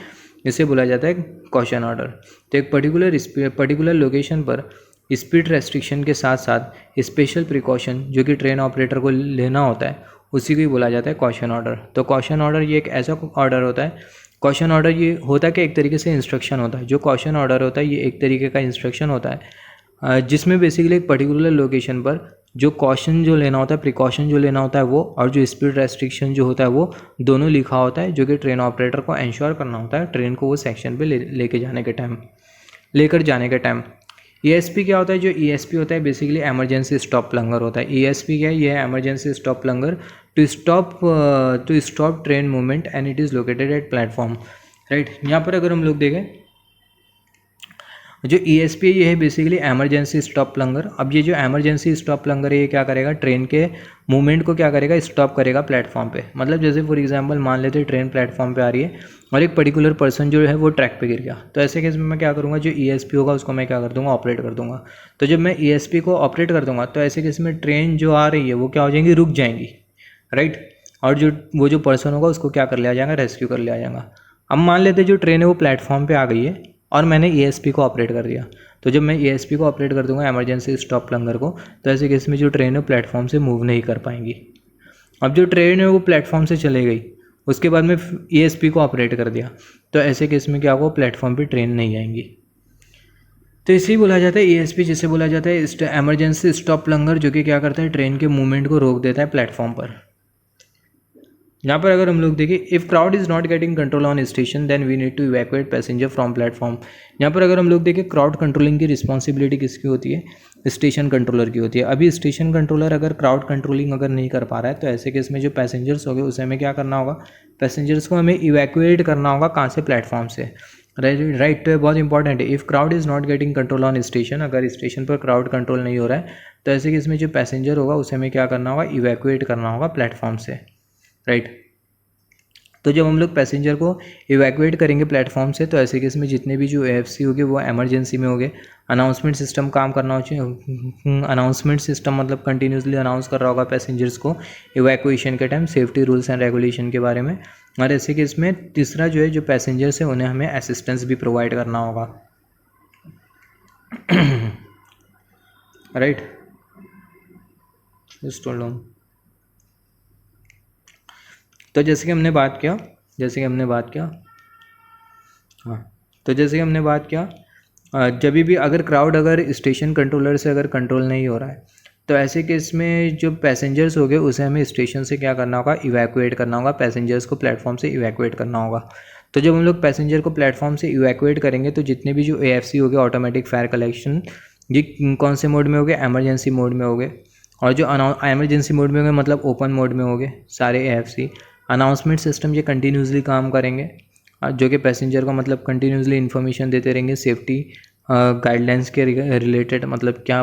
इसे बोला जाता है कॉशन ऑर्डर। तो एक पर्टिकुलर लोकेशन पर स्पीड रेस्ट्रिक्शन के साथ साथ स्पेशल प्रिकॉशन जो कि ट्रेन ऑपरेटर को लेना होता है उसी को ही बोला जाता है कॉशन ऑर्डर। तो कॉशन ऑर्डर ये एक ऐसा ऑर्डर होता है, कॉशन ऑर्डर ये होता है कि एक तरीके से इंस्ट्रक्शन होता है। जो कॉशन ऑर्डर होता है ये एक तरीके का इंस्ट्रक्शन होता है जिसमें बेसिकली एक पर्टिकुलर लोकेशन पर जो कॉशन जो लेना होता है, प्रिकॉशन जो लेना होता है वो, और जो स्पीड रेस्ट्रिक्शन जो होता है वो दोनों लिखा होता है, जो कि ट्रेन ऑपरेटर को इंश्योर करना होता है ट्रेन को वो सेक्शन पे लेकर जाने के टाइम। ESP क्या होता है? जो ESP होता है बेसिकली एमरजेंसी स्टॉप प्लंगर होता है। ESP क्या है? ये है emergency stop plunger to stop train movement and it is located at platform, right. यहाँ पर अगर हम लोग देखें जो ESP है ये है बेसिकली एमरजेंसी स्टॉप प्लंगर। अब ये जो एमरजेंसी स्टॉप प्लंगर है ये क्या करेगा? ट्रेन के मूवमेंट को क्या करेगा? स्टॉप करेगा प्लेटफॉर्म पे। मतलब जैसे फॉर एग्जांपल मान लेते हैं ट्रेन प्लेटफॉर्म पे आ रही है और एक पर्टिकुलर पर्सन जो है वो ट्रैक पे गिर गया, तो ऐसे केस में मैं क्या करूँगा? जो ESP होगा उसको मैं क्या कर दूँगा? ऑपरेट कर दूँगा। तो जब मैं ESP को ऑपरेट कर दूँगा तो ऐसे केस में ट्रेन जो आ रही है वो क्या हो जाएंगी? रुक जाएंगी, राइट। और जो पर्सन होगा उसको क्या कर लिया जाएगा? रेस्क्यू कर लिया जाएगा। अब मान लेते हैं जो ट्रेन है वो प्लेटफॉर्म पे आ गई है और मैंने ESP को ऑपरेट कर दिया, तो जब मैं ESP को ऑपरेट कर दूंगा एमरजेंसी स्टॉप प्लंगर को, तो ऐसे केस में जो ट्रेन है प्लेटफॉर्म से मूव नहीं कर पाएंगी। अब जो ट्रेन है वो प्लेटफॉर्म से चले गई, उसके बाद में ESP को ऑपरेट कर दिया, तो ऐसे केस में क्या होगा? प्लेटफॉर्म पे ट्रेन नहीं आएंगी। तो इसे बोला जाता है ESP, जिसे बोला जाता है एमरजेंसी स्टॉप प्लंगर, जो कि क्या करता है? ट्रेन के मूवमेंट को रोक देता है प्लेटफॉर्म पर। यहाँ पर अगर हम लोग देखें, if crowd is not getting control on station then we need to evacuate passenger from platform. यहाँ पर अगर हम लोग देखें क्राउड कंट्रोलिंग की रिस्पॉन्सिबिलिटी किसकी होती है? स्टेशन कंट्रोलर की होती है। अभी स्टेशन कंट्रोलर अगर क्राउड कंट्रोलिंग अगर नहीं कर पा रहा है तो ऐसे केस में जो पैसेंजर्स हो गए उसे हमें क्या करना होगा? पैसेंजर्स को हमें इवैक्यूएट करना होगा। कहाँ से? प्लेटफॉर्म से, राइट। तो ये बहुत इंपॉर्टेंट है। If crowd is not getting control on station, अगर स्टेशन पर क्राउड कंट्रोल नहीं हो रहा है तो ऐसे केस में जो पैसेंजर होगा उसे हमें क्या करना होगा? इवैक्यूएट करना होगा प्लेटफॉर्म से, राइट। तो जब हम लोग पैसेंजर को इवैक्यूएट करेंगे प्लेटफॉर्म से तो ऐसे केस में जितने भी जो AFC होगे वो एमरजेंसी में होगे। अनाउंसमेंट सिस्टम काम करना चाहिए। अनाउंसमेंट सिस्टम मतलब कंटिन्यूसली अनाउंस कर रहा होगा पैसेंजर्स को इवैक्यूएशन के time safety rules and regulation के बारे में। और ऐसे केस में तीसरा जो है जो पैसेंजर्स है उन्हें हमें असिस्टेंस भी प्रोवाइड करना होगा, राइट। Just hold on. तो जैसे कि हमने बात किया जब भी अगर क्राउड अगर स्टेशन कंट्रोलर से अगर कंट्रोल नहीं हो रहा है तो ऐसे केस में जो पैसेंजर्स हो गए उसे हमें स्टेशन से क्या करना होगा? इवैक्यूएट करना होगा। पैसेंजर्स को प्लेटफॉर्म से इवैक्यूएट करना होगा। तो जब हम लोग पैसेंजर को प्लेटफॉर्म से इवैक्यूएट करेंगे तो जितने भी जो AFC हो गए, ऑटोमेटिक फायर कलेक्शन, ये कौन से मोड में हो गए? एमरजेंसी मोड में हो गए। और जो एमरजेंसी मोड में हो गए मतलब ओपन मोड में हो गए सारे AFC। अनाउंसमेंट सिस्टम ये कंटिन्यूसली काम करेंगे, जो कि पैसेंजर को मतलब कंटिन्यूसली इन्फॉर्मेशन देते रहेंगे सेफ्टी गाइडलाइंस के रिलेटेड, मतलब क्या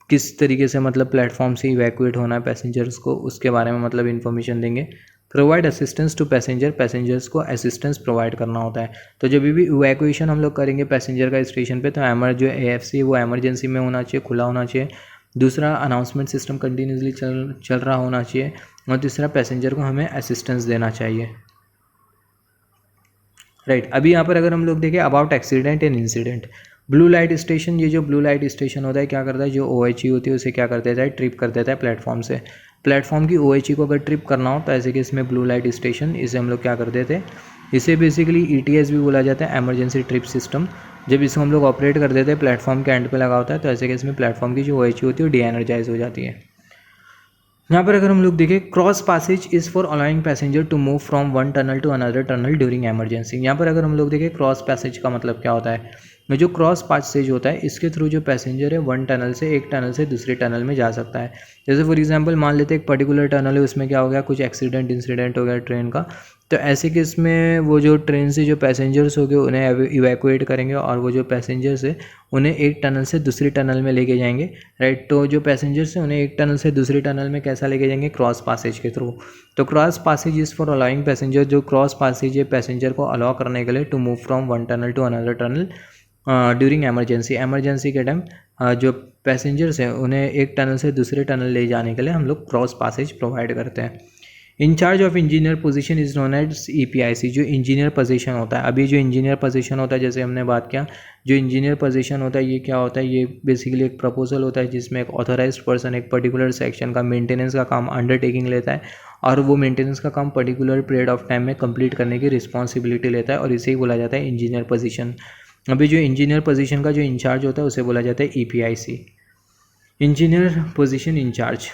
किस तरीके से मतलब प्लेटफॉर्म से इवैक्यूएट होना है पैसेंजर्स को, उसके बारे में मतलब इन्फॉर्मेशन देंगे। Provide assistance to passenger, passengers को असिस्टेंस प्रोवाइड करना होता है। तो जब भी इवैक्यूएशन हम लोग करेंगे पैसेंजर का स्टेशन पे, तो जो AFC है वो एमरजेंसी में होना चाहिए, खुला होना चाहिए। दूसरा, अनाउंसमेंट सिस्टम कंटिन्यूसली चल रहा होना चाहिए। और तीसरा, पैसेंजर को हमें असिस्टेंस देना चाहिए। राइट, अभी यहाँ पर अगर हम लोग देखें about accident and incident, blue light station, ये जो ब्लू लाइट स्टेशन होता है क्या करता है, जो OHE होती है उसे क्या कर देता है, ट्रिप कर देता है प्लेटफॉर्म से। प्लेटफॉर्म की OHE को अगर ट्रिप करना हो तो ऐसे कि इसमें ब्लू लाइट स्टेशन, इसे हम लोग क्या कर देते हैं, इसे बेसिकली ETS भी बोला जाता है, एमरजेंसी ट्रिप सिस्टम। जब इसको हम लोग ऑपरेट कर देते हैं प्लेटफॉर्म के एंड पे लगा होता है, तो ऐसे कि इसमें प्लेटफॉर्म की जो OHE होती है वो डीएनर्जाइज हो जाती है। यहाँ पर अगर हम लोग देखें, cross passage is for allowing passenger to move from one tunnel to another tunnel during emergency. यहाँ पर अगर हम लोग देखें क्रॉस पैसेज का मतलब क्या होता है, जो क्रॉस पैसेज होता है इसके थ्रू जो पैसेंजर है वन टनल से, एक टनल से दूसरी टनल में जा सकता है। जैसे फॉर एग्जांपल मान लेते हैं एक पर्टिकुलर टनल है, उसमें क्या हो गया, कुछ एक्सीडेंट इंसिडेंट हो गया ट्रेन का, तो ऐसे केस में वो जो ट्रेन से जो पैसेंजर्स हो गए उन्हें इवैक्यूएट करेंगे, और वो जो पैसेंजर्स है उन्हें एक टनल से दूसरी टनल में लेके जाएंगे। राइट, तो जो पैसेंजर्स हैं उन्हें एक टनल से दूसरी टनल में कैसा लेके जाएंगे, क्रॉस पासेज के थ्रू। तो cross passage is for allowing passenger, जो क्रॉस पासेज है पैसेंजर को अलाउ करने के लिए to move from one tunnel to another tunnel during emergency. Emergency के टाइम जो पैसेंजर्स हैं उन्हें एक टनल से दूसरे टनल ले जाने के लिए हम लोग क्रॉस पासेज प्रोवाइड करते हैं। Incharge of engineer position is known as EPIC, जो इंजीनियर पोजीशन होता है। अभी जो इंजीनियर पोजीशन होता है, जैसे हमने बात किया, जो इंजीनियर पोजीशन होता है ये क्या होता है, ये बेसिकली एक प्रपोजल होता है जिसमें एक ऑथराइज्ड पर्सन एक पर्टिकुलर सेक्शन का मेंटेनेंस का काम अंडरटेकिंग लेता है, और वो मेंटेनेंस का काम पर्टिकुलर पीरियड ऑफ टाइम में कंप्लीट करने की रिस्पॉन्सिबिलिटी लेता है, और इसे ही बोला जाता है इंजीनियर पोजीशन। अभी जो इंजीनियर पोजीशन का जो इंचार्ज होता है उसे बोला जाता है EPIC, इंजीनियर पोजीशन इंचार्ज।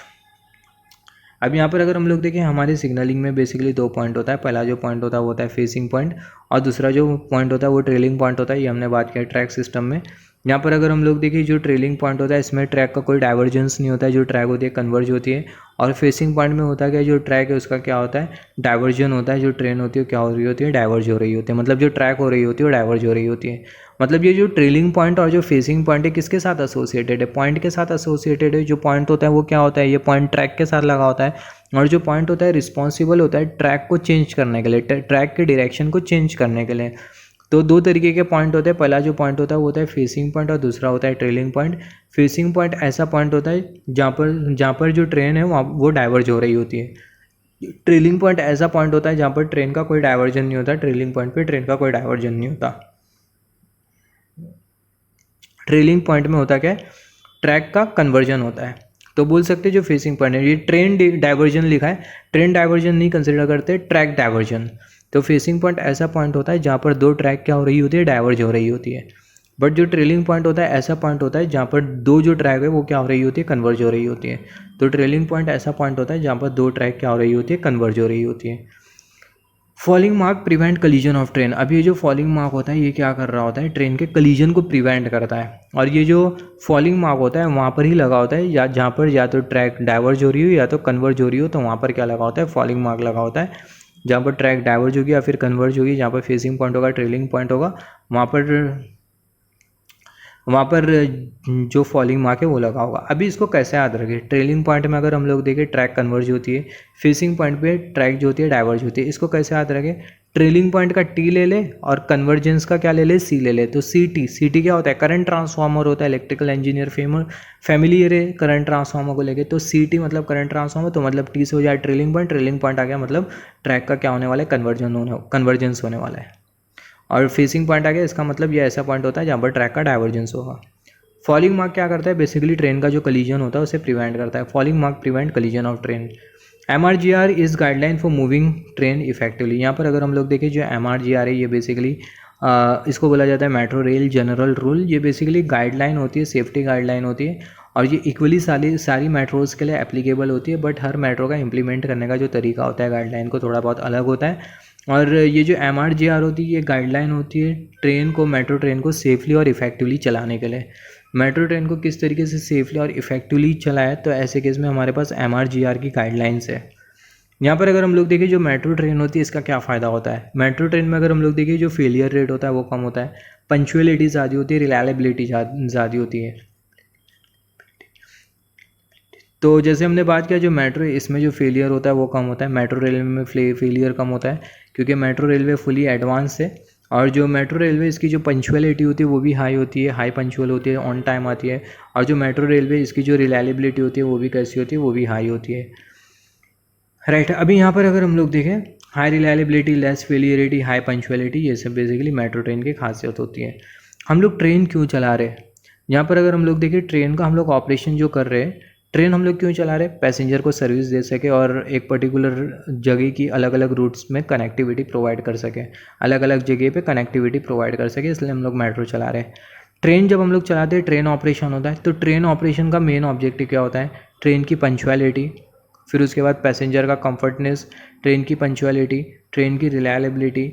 अब यहाँ पर अगर हम लोग देखें, हमारे सिग्नलिंग में बेसिकली दो पॉइंट होता है। पहला जो पॉइंट होता है वो होता है फेसिंग पॉइंट, और दूसरा जो पॉइंट होता है वो ट्रेलिंग पॉइंट होता है। ये हमने बात किया ट्रैक सिस्टम में। यहाँ पर अगर हम लोग देखें, जो ट्रेलिंग पॉइंट होता है इसमें ट्रैक का कोई डाइवर्जेंस नहीं होता है, जो ट्रैक होती है कन्वर्ज होती है। और फेसिंग पॉइंट में होता है क्या, जो ट्रैक है उसका क्या होता है, डाइवर्जन होता है। जो ट्रेन होती है क्या हो रही होती है, डाइवर्ज हो रही होती है, मतलब जो ट्रैक हो रही होती है वो डाइवर्ज हो रही होती है। मतलब ये जो ट्रेलिंग पॉइंट और जो फेसिंग पॉइंट है किसके साथ एसोसिएटेड है, पॉइंट के साथ एसोसिएटेड है। जो पॉइंट होता है वो क्या होता है, ये पॉइंट ट्रैक के साथ लगा होता है, और जो पॉइंट होता है रिस्पॉन्सिबल होता है ट्रैक को चेंज करने के लिए, ट्रैक के डायरेक्शन को चेंज करने के लिए। तो दो तरीके के पॉइंट होते हैं। पहला जो पॉइंट होता है वो होता है फेसिंग पॉइंट, और दूसरा होता है ट्रेलिंग पॉइंट। फेसिंग पॉइंट ऐसा पॉइंट होता है जहाँ पर जो ट्रेन है वो डाइवर्ज हो रही होती है। ट्रेलिंग पॉइंट ऐसा पॉइंट होता है जहाँ पर ट्रेन का कोई डाइवर्जन नहीं होता। ट्रेलिंग पॉइंट पे ट्रेन का कोई डाइवर्जन नहीं होता। ट्रेलिंग पॉइंट में होता क्या है, ट्रैक का कन्वर्जन होता है। तो बोल सकते हैं जो फेसिंग पॉइंट है, ये ट्रेन डाइवर्जन लिखा है, ट्रेन डाइवर्जन नहीं कंसिडर करते, ट्रैक डाइवर्जन। तो फेसिंग पॉइंट ऐसा पॉइंट होता है जहाँ पर दो ट्रैक क्या हो रही होती है, डाइवर्ज हो रही होती है। बट जो ट्रेलिंग पॉइंट होता है ऐसा पॉइंट होता है जहाँ पर दो जो ट्रैक है वो क्या हो रही होती है, कन्वर्ज हो रही होती है। तो ट्रेलिंग पॉइंट ऐसा पॉइंट होता है जहाँ पर दो ट्रैक क्या हो रही होती है, कन्वर्ज हो रही होती है। Falling mark prevent collision of train. अब ये जो फॉलिंग मार्क होता है ये क्या कर रहा होता है, ट्रेन के कलीजन को प्रिवेंट करता है। और ये जो फॉलिंग मार्क होता है वहाँ पर ही लगा होता है, या जहाँ पर या तो ट्रैक डाइवर्ज हो रही हो या तो कन्वर्ज हो रही हो, तो वहाँ पर क्या लगा होता है, फॉलिंग मार्क लगा होता है। जहाँ पर ट्रैक डाइवर्ज होगी या फिर कन्वर्ज होगी, जहाँ पर फेसिंग पॉइंट होगा, ट्रेलिंग पॉइंट होगा, वहाँ पर जो फॉलिंग मार्क है वो लगा होगा। अभी इसको कैसे याद रखें, ट्रेलिंग पॉइंट में अगर हम लोग देखें ट्रैक कन्वर्ज होती है, फेसिंग पॉइंट पे ट्रैक जो होती है डाइवर्ज होती है। इसको कैसे याद रखें, ट्रेलिंग पॉइंट का T ले ले और कन्वर्जेंस का क्या ले ले, C ले ले। तो CT क्या होता है, करंट ट्रांसफार्मर होता है। इलेक्ट्रिकल इंजीनियर फैमिलियर है करंट ट्रांसफार्मर को लेके। तो CT मतलब करंट ट्रांसफार्मर, तो मतलब T से हो जाए ट्रेलिंग पॉइंट आ गया, मतलब ट्रैक का क्या होने वाला है, कन्वर्जेंस होने वाला है। और फेसिंग पॉइंट आ गया, इसका मतलब ये ऐसा पॉइंट होता है जहाँ पर ट्रैक का डाइवर्जेंस होगा। फॉलिंग मार्क क्या करता है, बेसिकली ट्रेन का जो कलीजन होता है उसे प्रिवेंट करता है। Falling mark prevent collision of train. MRGR is guideline for moving train effectively. यहाँ पर अगर हम लोग देखें जो MRGR है ये बेसिकली इसको बोला जाता है मेट्रो रेल जनरल रूल। ये बेसिकली गाइडलाइन होती है, सेफ्टी गाइडलाइन होती है, और ये इक्वली सारी मेट्रोज़ के लिए एप्लीकेबल होती है। बट हर मेट्रो का इम्प्लीमेंट करने का जो तरीका होता है गाइडलाइन को थोड़ा बहुत अलग होता है। और ये जो MRGR होती है ये गाइडलाइन होती है ट्रेन को, मेट्रो ट्रेन को सेफली और इफेक्टिवली चलाने के लिए। मेट्रो ट्रेन को किस तरीके से सेफली और इफेक्टिवली चलाए, तो ऐसे केस में हमारे पास MRGR की गाइडलाइंस है। यहाँ पर अगर हम लोग देखें जो मेट्रो ट्रेन होती है इसका क्या फ़ायदा होता है, मेट्रो ट्रेन में अगर हम लोग देखें जो फेलियर रेट होता है वो कम होता है, पंक्चुअलिटी ज़्यादा होती है, रिलायबिलिटी ज़्यादा होती है। तो जैसे हमने बात किया जो मेट्रो इसमें जो फेलियर होता है वो कम होता है, मेट्रो रेलवे में फेलियर कम होता है क्योंकि मेट्रो रेलवे फुली एडवांस है। और जो मेट्रो रेलवे इसकी जो पंचुअलिटी होती है वो भी हाई होती है, हाई पंचुअल होती है, ऑन टाइम आती है। और जो मेट्रो रेलवे इसकी जो रिलायबिलिटी होती है वो भी कैसी होती है, वो भी हाई होती है, राइट। अभी यहाँ पर अगर हम लोग देखें high reliability, less failurity, high punctuality, ये सब बेसिकली मेट्रो ट्रेन की खासियत होती है। हम लोग ट्रेन क्यों चला रहे हैं, यहाँ पर अगर हम लोग देखें ट्रेन का हम लोग ऑपरेशन जो कर रहे हैं, ट्रेन हम लोग क्यों चला रहे हैं, पैसेंजर को सर्विस दे सके और एक पर्टिकुलर जगह की अलग अलग रूट्स में कनेक्टिविटी प्रोवाइड कर सके, अलग अलग जगह पे कनेक्टिविटी प्रोवाइड कर सके, इसलिए हम लोग मेट्रो चला रहे हैं। ट्रेन जब हम लोग चलाते हैं ट्रेन ऑपरेशन होता है, तो ट्रेन ऑपरेशन का मेन ऑब्जेक्टिव क्या होता है, ट्रेन की पंचुअलिटी, फिर उसके बाद पैसेंजर का कंफर्टनेस, ट्रेन की पंचुअलिटी, ट्रेन की रिलायबिलिटी,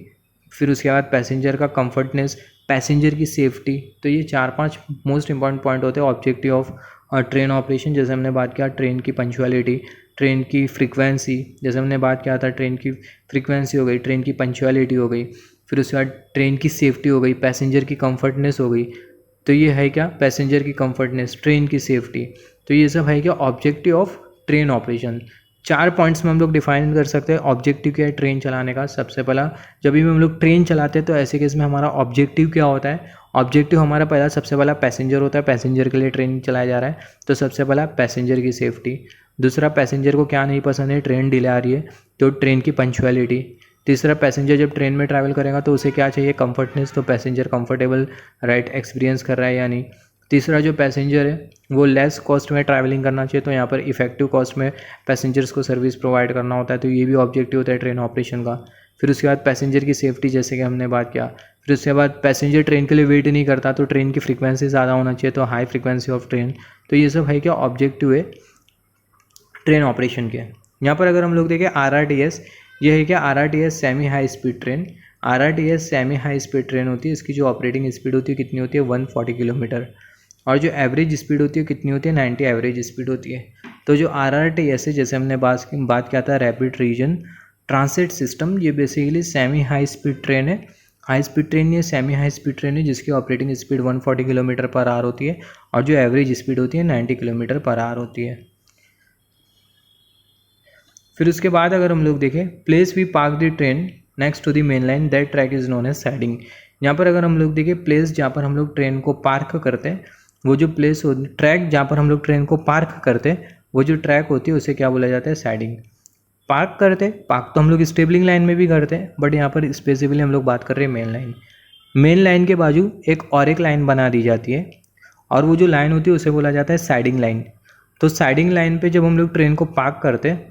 फिर उसके बाद पैसेंजर का कंफर्टनेस, पैसेंजर की सेफ्टी। तो ये 4-5 मोस्ट इंपॉर्टेंट पॉइंट होते हैं ऑब्जेक्टिव ऑफ ट्रेन ऑपरेशन। जैसे हमने बात किया ट्रेन की पंचुअलिटी, ट्रेन की फ्रीक्वेंसी, जैसे हमने बात किया था ट्रेन की फ्रीक्वेंसी हो गई, ट्रेन की पंचुअलिटी हो गई, फिर उसके बाद ट्रेन की सेफ्टी हो गई, पैसेंजर की कंफर्टनेस हो गई। तो ये है क्या, पैसेंजर की कंफर्टनेस, ट्रेन की सेफ्टी। तो ये सब है क्या, objective of train operation. 4 points में हम लोग डिफाइन कर सकते हैं ऑब्जेक्टिव क्या है ट्रेन चलाने का। सबसे पहला, जब भी हम लोग ट्रेन चलाते हैं तो ऐसे केस में हमारा ऑब्जेक्टिव क्या होता है, ऑब्जेक्टिव हमारा पहला सबसे पहला पैसेंजर होता है, पैसेंजर के लिए ट्रेन चलाया जा रहा है, तो सबसे पहला पैसेंजर की सेफ्टी। दूसरा, पैसेंजर को क्या नहीं पसंद है, ट्रेन डिले आ रही है, तो ट्रेन की पंचुअलिटी। तीसरा, पैसेंजर जब ट्रेन में ट्रैवल करेगा तो उसे क्या चाहिए, कंफर्टनेस, तो पैसेंजर कंफर्टेबल राइट एक्सपीरियंस कर रहा है या नहीं। तीसरा, जो पैसेंजर है वो लेस कॉस्ट में ट्रैवलिंग करना चाहिए, तो यहाँ पर इफेक्टिव कॉस्ट में पैसेंजर्स को सर्विस प्रोवाइड करना होता है, तो ये भी ऑब्जेक्टिव होता है ट्रेन ऑपरेशन का। फिर उसके बाद पैसेंजर की सेफ्टी, जैसे कि हमने बात किया। फिर उसके बाद पैसेंजर ट्रेन के लिए वेट नहीं करता, तो ट्रेन की फ्रीक्वेंसी ज़्यादा होना चाहिए, तो हाई फ्रीक्वेंसी ऑफ ट्रेन। तो ये सब है क्या, ऑब्जेक्टिव है ट्रेन ऑपरेशन के। यहाँ पर अगर हम लोग देखें RRTS, ये है क्या, RRTS semi high speed train. RRTS semi high speed train होती है, इसकी जो ऑपरेटिंग स्पीड होती है कितनी होती है, 140 किलोमीटर, और जो एवरेज स्पीड होती है कितनी होती है, 90 एवरेज स्पीड होती है। तो जो RRTS है, जैसे हमने बात किया था रैपिड रीजन ट्रांसिट सिस्टम, ये basically semi high speed train है। हाई स्पीड ट्रेन ये सेमी हाई स्पीड ट्रेन है जिसकी operating speed 140 kilometre per hour होती है, और जो एवरेज स्पीड होती है 90 किलोमीटर पर आवर होती है। फिर उसके बाद अगर हम लोग देखें, place we park the train next to the main line, that track is known as siding. यहाँ पर अगर हम लोग देखें, प्लेस जहाँ पर हम लोग ट्रेन को पार्क करते हैं, वो जो प्लेस हो, ट्रैक जहाँ पर हम लोग ट्रेन को पार्क करते हैं, वो जो ट्रैक होती है उसे क्या बोला जाता है, साइडिंग। पार्क करते, पार्क तो हम लोग स्टेबलिंग लाइन में भी करते हैं, बट यहाँ पर स्पेसिफिकली हम लोग बात कर रहे हैं मेन लाइन। मेन लाइन के बाजू एक लाइन बना दी जाती है, और वो जो लाइन होती है उसे बोला जाता है साइडिंग लाइन। तो साइडिंग लाइन पे जब हम लोग ट्रेन को पार्क करते हैं,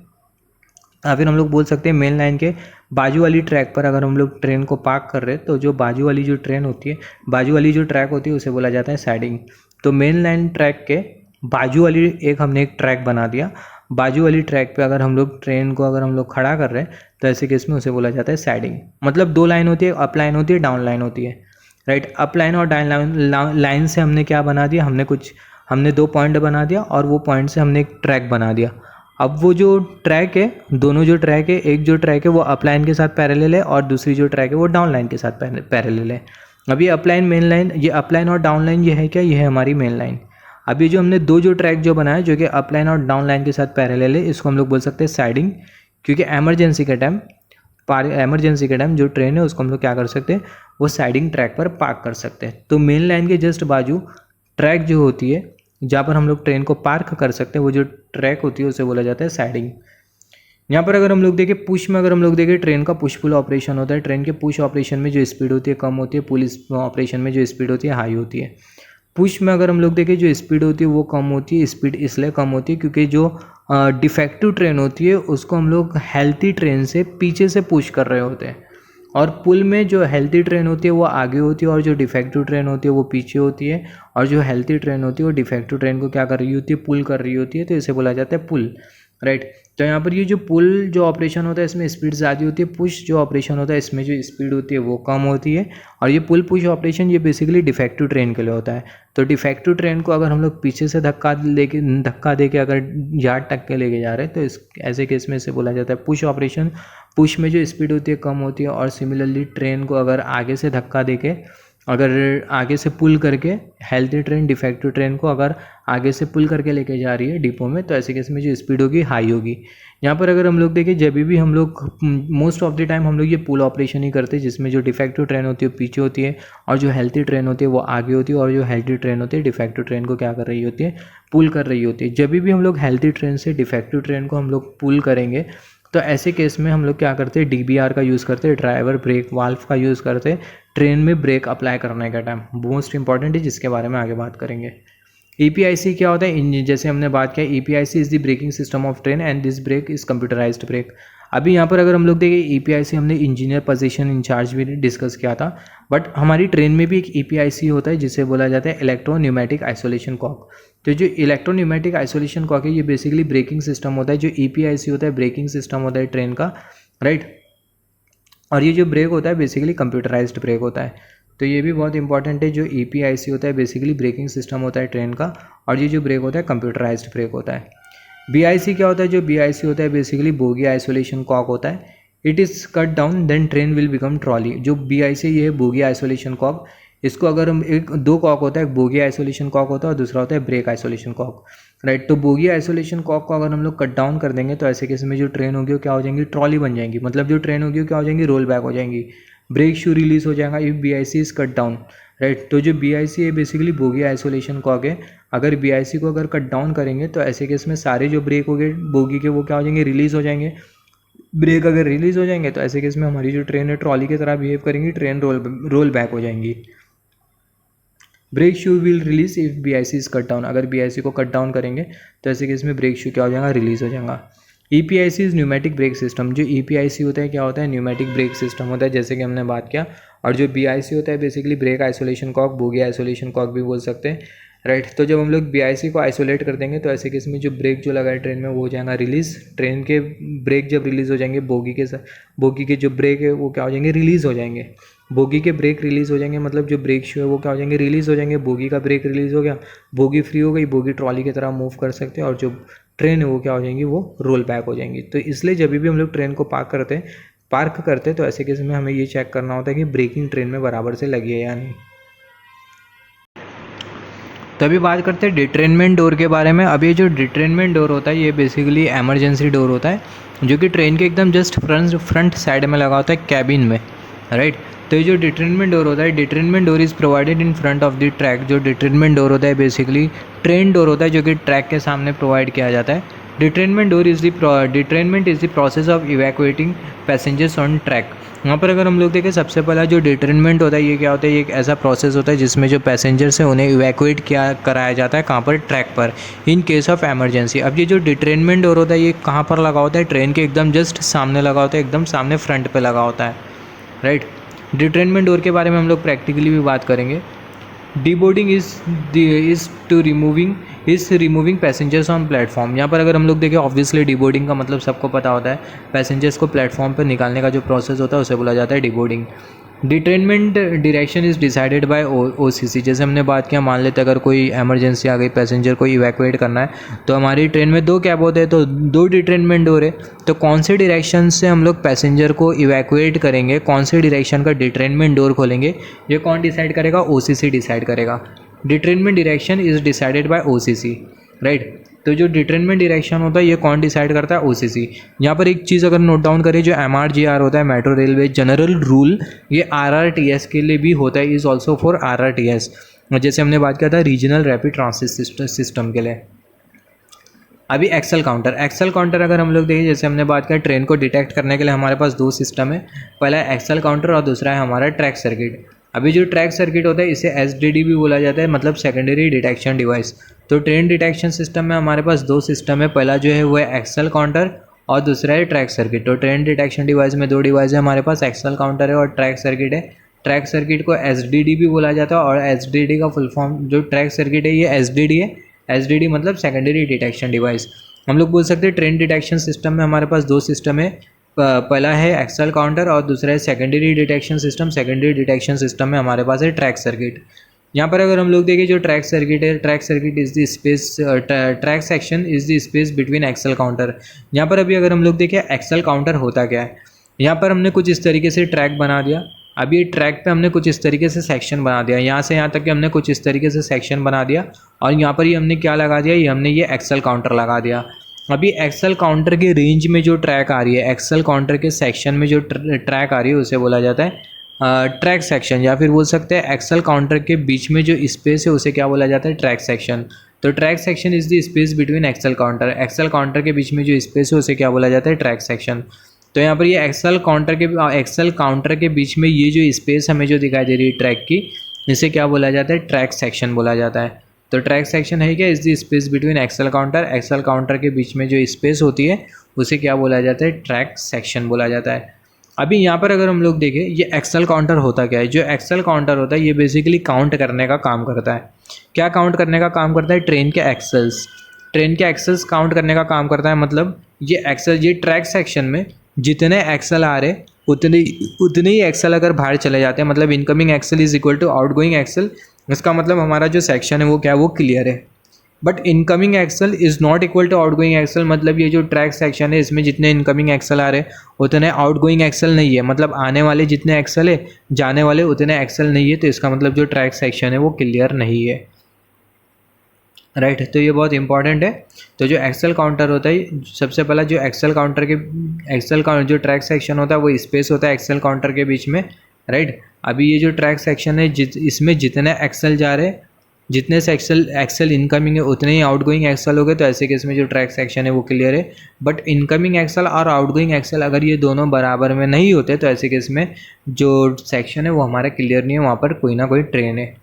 या फिर हम लोग बोल सकते हैं मेन लाइन के बाजू वाली ट्रैक पर अगर हम लोग ट्रेन को पार्क कर रहे हैं, तो जो बाजू वाली जो ट्रेन होती है, बाजू वाली जो ट्रैक होती है उसे बोला जाता है साइडिंग। तो मेन लाइन ट्रैक के बाजू वाली हमने एक ट्रैक बना दिया, बाजू वाली ट्रैक पे अगर हम लोग ट्रेन को अगर हम लोग खड़ा कर रहे हैं, तो ऐसे केस में उसे बोला जाता है साइडिंग। मतलब 2 लाइन होती है, अप लाइन होती है, डाउन लाइन होती है, राइट। अप लाइन और डाउन लाइन से हमने क्या बना दिया, हमने 2 पॉइंट बना दिया, और वो पॉइंट से हमने एक ट्रैक बना दिया। अब वो जो ट्रैक है, दोनों जो ट्रैक है, एक जो ट्रैक है वो अप लाइन के साथ पैरेलल है, और दूसरी जो ट्रैक है वो डाउन लाइन के साथ पैरेलल है। अब ये अप लाइन मेन लाइन, ये अप लाइन और डाउन लाइन ये है क्या, ये है हमारी मेन लाइन। अब ये जो हमने 2 जो ट्रैक जो बनाया जो कि अप लाइन और डाउन लाइन के साथ पैरेलल है, इसको हम लोग बोल सकते हैं साइडिंग, क्योंकि एमरजेंसी के टाइम जो ट्रेन है उसको हम लोग क्या कर सकते हैं, वो साइडिंग ट्रैक पर पार्क कर सकते हैं। तो मेन लाइन के जस्ट बाजू ट्रैक जो होती है जहाँ पर हम लोग ट्रेन को पार्क कर सकते हैं, वो जो ट्रैक होती है उसे बोला जाता है साइडिंग। यहाँ पर अगर हम लोग देखें पुश में, अगर हम लोग देखें ट्रेन का पुश पुल ऑपरेशन होता है। ट्रेन के पुश ऑपरेशन में जो स्पीड होती है कम होती है, पुल ऑपरेशन में जो स्पीड होती है हाई होती है। पुश में अगर हम लोग देखें जो स्पीड होती है वो कम होती है, स्पीड इसलिए कम होती है क्योंकि जो डिफेक्टिव ट्रेन होती है उसको हम लोग हेल्थी ट्रेन से पीछे से पुश कर रहे होते हैं, और पुल में जो हेल्थी ट्रेन होती है वो आगे होती है, और जो डिफेक्टिव ट्रेन होती है वो पीछे होती है, और जो हेल्थी ट्रेन होती है वो डिफेक्टिव ट्रेन को क्या कर रही होती है, पुल कर रही होती है, तो इसे बोला जाता है पुल, राइट। तो यहाँ पर ये जो पुल जो ऑपरेशन होता है इसमें स्पीड ज़्यादा होती है, पुश जो ऑपरेशन होता है इसमें जो स्पीड होती है वो कम होती है। और ये पुल पुश ऑपरेशन ये बेसिकली डिफेक्टिव ट्रेन के लिए होता है। तो डिफेक्टिव ट्रेन को अगर हम लोग पीछे से धक्का दे के अगर यार्ड तक के लेके जा रहे हैं, तो इस ऐसे केस में इसे बोला जाता है पुश ऑपरेशन। पुश में जो स्पीड होती है कम होती है, और सिमिलरली ट्रेन को अगर आगे से धक्का दे के अगर आगे से पुल करके हेल्थी ट्रेन डिफेक्टिव ट्रेन को अगर आगे से पुल करके लेके जा रही है डिपो में, तो ऐसे केस में जो स्पीड होगी हाई होगी। यहाँ पर अगर हम लोग देखें, जब भी हम लोग मोस्ट ऑफ द टाइम हम लोग ये पुल ऑपरेशन ही करते हैं, जिसमें जो डिफेक्टिव ट्रेन होती है पीछे होती है और जो हेल्थी ट्रेन होती है वो आगे होती है, और जो हेल्थी ट्रेन होती है डिफेक्टिव ट्रेन को क्या कर रही होती है, पुल कर रही होती है। जब भी हम लोग हेल्थी ट्रेन से डिफेक्टिव ट्रेन को हम लोग पुल करेंगे, तो ऐसे केस में हम लोग क्या करते हैं, DBR का यूज़ करते हैं, ड्राइवर ब्रेक वाल्व का यूज़ करते हैं ट्रेन में ब्रेक अप्लाई करने का टाइम। मोस्ट इंपॉर्टेंट है, जिसके बारे में आगे बात करेंगे। EPIC क्या होता है, जैसे हमने बात किया, EPIC is the braking system of train and this brake is computerised brake. अभी यहाँ पर अगर हम लोग देखें, EPIC हमने इंजीनियर पोजीशन इंचार्ज भी डिस्कस किया था, बट हमारी ट्रेन में भी एक EPIC होता है जिसे बोला जाता है इलेक्ट्रो न्यूमेटिक आइसोलेशन कॉक। तो जो इलेक्ट्रो न्यूमेटिक आइसोलेशन कॉक है, ये बेसिकली ब्रेकिंग सिस्टम होता है। जो EPIC होता है ब्रेकिंग सिस्टम होता है ट्रेन का, राइट। और ये जो ब्रेक होता है बेसिकली कंप्यूटराइज्ड ब्रेक होता है। तो ये भी बहुत इंपॉर्टेंट है, जो EPIC होता है बेसिकली ब्रेकिंग सिस्टम होता है ट्रेन का, और ये जो ब्रेक होता है कंप्यूटराइज्ड ब्रेक होता है। BIC क्या होता है, जो BIC होता है बेसिकली बोगी आइसोलेशन कॉक होता है। It is cut down then train will become trolley. जो BIC ये है बोगी आइसोलेशन कॉक, इसको अगर हम दो कॉक होता है, एक बोगी आइसोलेशन कॉक होता है और दूसरा होता है ब्रेक आइसोलेशन कॉक, राइट। तो बोगी आइसोलेशन कॉक को अगर हम लोग कट डाउन कर देंगे, तो ऐसे केस में जो ट्रेन होगी वो क्या हो जाएंगी, ट्रॉली बन जाएंगी। मतलब जो ट्रेन होगी वो क्या हो जाएंगी, रोल बैक हो जाएंगी। ब्रेक शू रिलीज हो जाएगा if BIC is cut down, right. तो जो BIC है बेसिकली बोगी आइसोलेशन कॉक है। अगर BIC को अगर कट डाउन करेंगे, तो ऐसे केस में सारे जो ब्रेक हो गए बोगी के वो क्या हो जाएंगे, रिलीज़ हो जाएंगे। ब्रेक अगर रिलीज़ हो जाएंगे, तो ऐसे केस में हमारी जो ट्रेन है ट्रॉली की तरह बिहेव करेंगी, ट्रेन रोल बैक हो जाएंगी। Brake shoe will release if BIC is cut down. अगर BIC को कट डाउन करेंगे, तो ऐसे केस में ब्रेक शू क्या हो जाएगा, रिलीज़ हो जाएगा। EPIC is pneumatic brake system. जो EPIC होता है क्या होता है, न्यूमेटिक ब्रेक सिस्टम होता है, जैसे कि हमने बात किया। और जो BIC होता है basically brake isolation cock, bogie isolation cock भी बोल सकते हैं, राइट। तो जब हम लोग BIC को आइसोलेट कर देंगे, तो ऐसे केस में जो ब्रेक जो लगा है ट्रेन में वो हो जाएगा रिलीज़। ट्रेन के ब्रेक जब रिलीज़ हो जाएंगे, बोगी के जो ब्रेक है वो क्या हो जाएंगे, रिलीज़ हो जाएंगे। बोगी के ब्रेक रिलीज़ हो जाएंगे, मतलब जो ब्रेक शू है वो क्या हो जाएंगे, रिलीज़ हो जाएंगे। बोगी का ब्रेक रिलीज़ हो गया, बोगी फ्री हो गई, बोगी ट्रॉली की तरह मूव कर सकते हैं, और जो ट्रेन है वो क्या हो जाएंगी, वो रोल बैक हो जाएंगी। तो इसलिए जब भी हम लोग ट्रेन को पार्क करते हैं, तो ऐसे केस में हमें ये चेक करना होता है कि ब्रेकिंग ट्रेन में बराबर से लगी है या नहीं। तो अभी बात करते हैं डिट्रेनमेंट डोर के बारे में। अभी जो डिट्रेनमेंट डोर होता है ये बेसिकली एमरजेंसी डोर होता है, जो कि ट्रेन के एकदम जस्ट फ्रंट साइड में लगा होता है, कैबिन में, राइट। तो ये जो डिट्रेनमेंट डोर होता है, detrainment door is provided in front of the track. जो डिट्रेनमेंट डोर होता है बेसिकली ट्रेन डोर होता है, जो कि ट्रैक के सामने प्रोवाइड किया जाता है। Detrainment is the process of evacuating passengers on track. यहाँ पर अगर हम लोग देखें, सबसे पहला जो डिट्रेनमेंट होता है ये क्या होता है, ये एक ऐसा प्रोसेस होता है जिसमें जो पैसेंजर्स हैं उन्हें इवैक्यूएट कराया जाता है, कहाँ पर, ट्रैक पर, इन केस ऑफ एमरजेंसी। अब ये जो डिट्रेनमेंट डोर होता है ये कहाँ पर लगा होता है, ट्रेन के एकदम जस्ट सामने लगा होता है, एकदम सामने फ्रंट पे लगा होता है, राइट। डिट्रेनमेंट डोर के बारे में हम लोग प्रैक्टिकली भी बात करेंगे। Deboarding is removing passengers on platform. यहाँ पर अगर हम लोग देखें, ऑब्वियसली डीबोर्डिंग का मतलब सबको पता होता है, पैसेंजर्स को प्लेटफॉर्म पर निकालने का जो प्रोसेस होता है उसे बोला जाता है deboarding. Detrainment direction is decided by OCC। जैसे हमने बात किया, मान लेते अगर कोई एमरजेंसी आ गई, पैसेंजर को इवैक्यूएट करना है, तो हमारी ट्रेन में 2 कैब होते हैं, तो 2 डिट्रेनमेंट डोर है। तो कौन से डायरेक्शन से हम लोग पैसेंजर को इवैक्यूएट करेंगे, कौन से डायरेक्शन का डिट्रेनमेंट डोर खोलेंगे, ये कौन डिसाइड करेगा, OCC डिसाइड करेगा। Detrainment direction is decided by OCC, right. तो जो डिट्रेनमेंट डायरेक्शन होता है ये कौन डिसाइड करता है, OCC। यहाँ पर एक चीज़ अगर नोट डाउन करें, जो MRGR होता है, मेट्रो रेलवे जनरल रूल, ये RRTS के लिए भी होता है, इज़ ऑल्सो फॉर RRTS। जैसे हमने बात किया था रीजनल रैपिड ट्रांसिट सिस्टम के लिए। अभी एक्सेल काउंटर अगर हम लोग देखें, जैसे हमने बात किया, ट्रेन को डिटेक्ट करने के लिए हमारे पास 2 सिस्टम है, पहला है एक्सेल काउंटर और दूसरा है हमारा ट्रैक सर्किट। अभी जो ट्रैक सर्किट होता है इसे SDD भी बोला जाता है, मतलब सेकेंडरी डिटेक्शन डिवाइस। तो ट्रेन डिटेक्शन सिस्टम में हमारे पास 2 सिस्टम है, पहला जो है वो है एक्सेल काउंटर और दूसरा है ट्रैक सर्किट। तो ट्रेन डिटेक्शन डिवाइस में 2 डिवाइस है हमारे पास, एक्सेल काउंटर है और ट्रैक सर्किट है। ट्रैक सर्किट को SDD भी बोला जाता है, और SDD का फुल फॉर्म, जो ट्रैक सर्किट है ये SDD है। SDD मतलब सेकेंडरी डिटेक्शन डिवाइस। हम लोग बोल सकते हैं ट्रेन डिटेक्शन सिस्टम में हमारे पास 2 सिस्टम है, पहला है एक्सेल काउंटर और दूसरा है secondary detection system. Secondary detection system में हमारे पास है ट्रैक सर्किट। यहाँ पर अगर हम लोग देखें, जो ट्रैक सर्किट है, track circuit is the space, track section is the space between axle counter. यहाँ पर अभी अगर हम लोग देखें एक्सेल काउंटर होता क्या है, यहाँ पर हमने कुछ इस तरीके से ट्रैक बना दिया। अब ये ट्रैक पे हमने कुछ इस तरीके से सेक्शन बना दिया, यहाँ से यहाँ तक कि हमने कुछ इस तरीके से सेक्शन बना दिया और यहाँ पर ये हमने क्या लगा दिया, ये हमने ये एक्सेल काउंटर लगा दिया। अभी एक्सेल काउंटर के रेंज में जो ट्रैक आ रही है, एक्सेल काउंटर के सेक्शन में जो ट्रैक आ रही है उसे बोला जाता है ट्रैक सेक्शन, या फिर बोल सकते हैं एक्सेल काउंटर के बीच में जो स्पेस है उसे क्या बोला जाता है, ट्रैक सेक्शन। तो track section is the space between axle counter, axle counter के बीच में जो स्पेस है उसे क्या बोला जाता है, ट्रैक सेक्शन। तो यहाँ पर ये एक्सेल काउंटर के बीच में ये जो स्पेस हमें जो दिखाई दे रही है ट्रैक की, इसे क्या बोला जाता है, ट्रैक सेक्शन बोला जाता है। तो ट्रैक सेक्शन है क्या, is the space between axle counter के बीच में जो स्पेस होती है उसे क्या बोला जाता है, ट्रैक सेक्शन बोला जाता है। अभी यहाँ पर अगर हम लोग देखें, ये एक्सेल काउंटर होता क्या है, जो एक्सेल काउंटर होता है ये बेसिकली काउंट करने का काम करता है। क्या काउंट करने का काम करता है, ट्रेन के एक्सेल्स काउंट करने का काम करता है। मतलब ये ट्रैक सेक्शन में जितने एक्सेल आ रहे उतने ही एक्सेल अगर बाहर चले जाते हैं, मतलब incoming axle is equal to outgoing axle, इसका मतलब हमारा जो सेक्शन है वो क्या है, वो क्लियर है। But incoming axle is not equal to outgoing axle, मतलब ये जो ट्रैक सेक्शन है इसमें जितने इनकमिंग एक्सेल आ रहे उतने आउटगोइंग एक्सेल नहीं है, मतलब आने वाले जितने एक्सेल है जाने वाले उतने एक्सेल नहीं है। तो इसका मतलब जो ट्रैक सेक्शन है वो क्लियर नहीं है, राइट। तो ये बहुत इंपॉर्टेंट है। तो जो एक्सेल काउंटर होता है, सबसे पहला जो जो ट्रैक सेक्शन होता है वो स्पेस होता है एक्सेल काउंटर के बीच में, राइट। अभी ये जो ट्रैक सेक्शन है इसमें जितने एक्सेल जा रहे हैं, जितने से एक्सेल इनकमिंग है उतने ही आउटगोइंग एक्सेल हो गए। तो ऐसे केस में जो ट्रैक सेक्शन है वो क्लियर है। बट इनकमिंग एक्सेल और आउटगोइंग एक्सेल अगर ये दोनों बराबर में नहीं होते तो ऐसे केस में जो सेक्शन है वो हमारा क्लियर नहीं है, वहाँ पर कोई ना कोई ट्रेन है।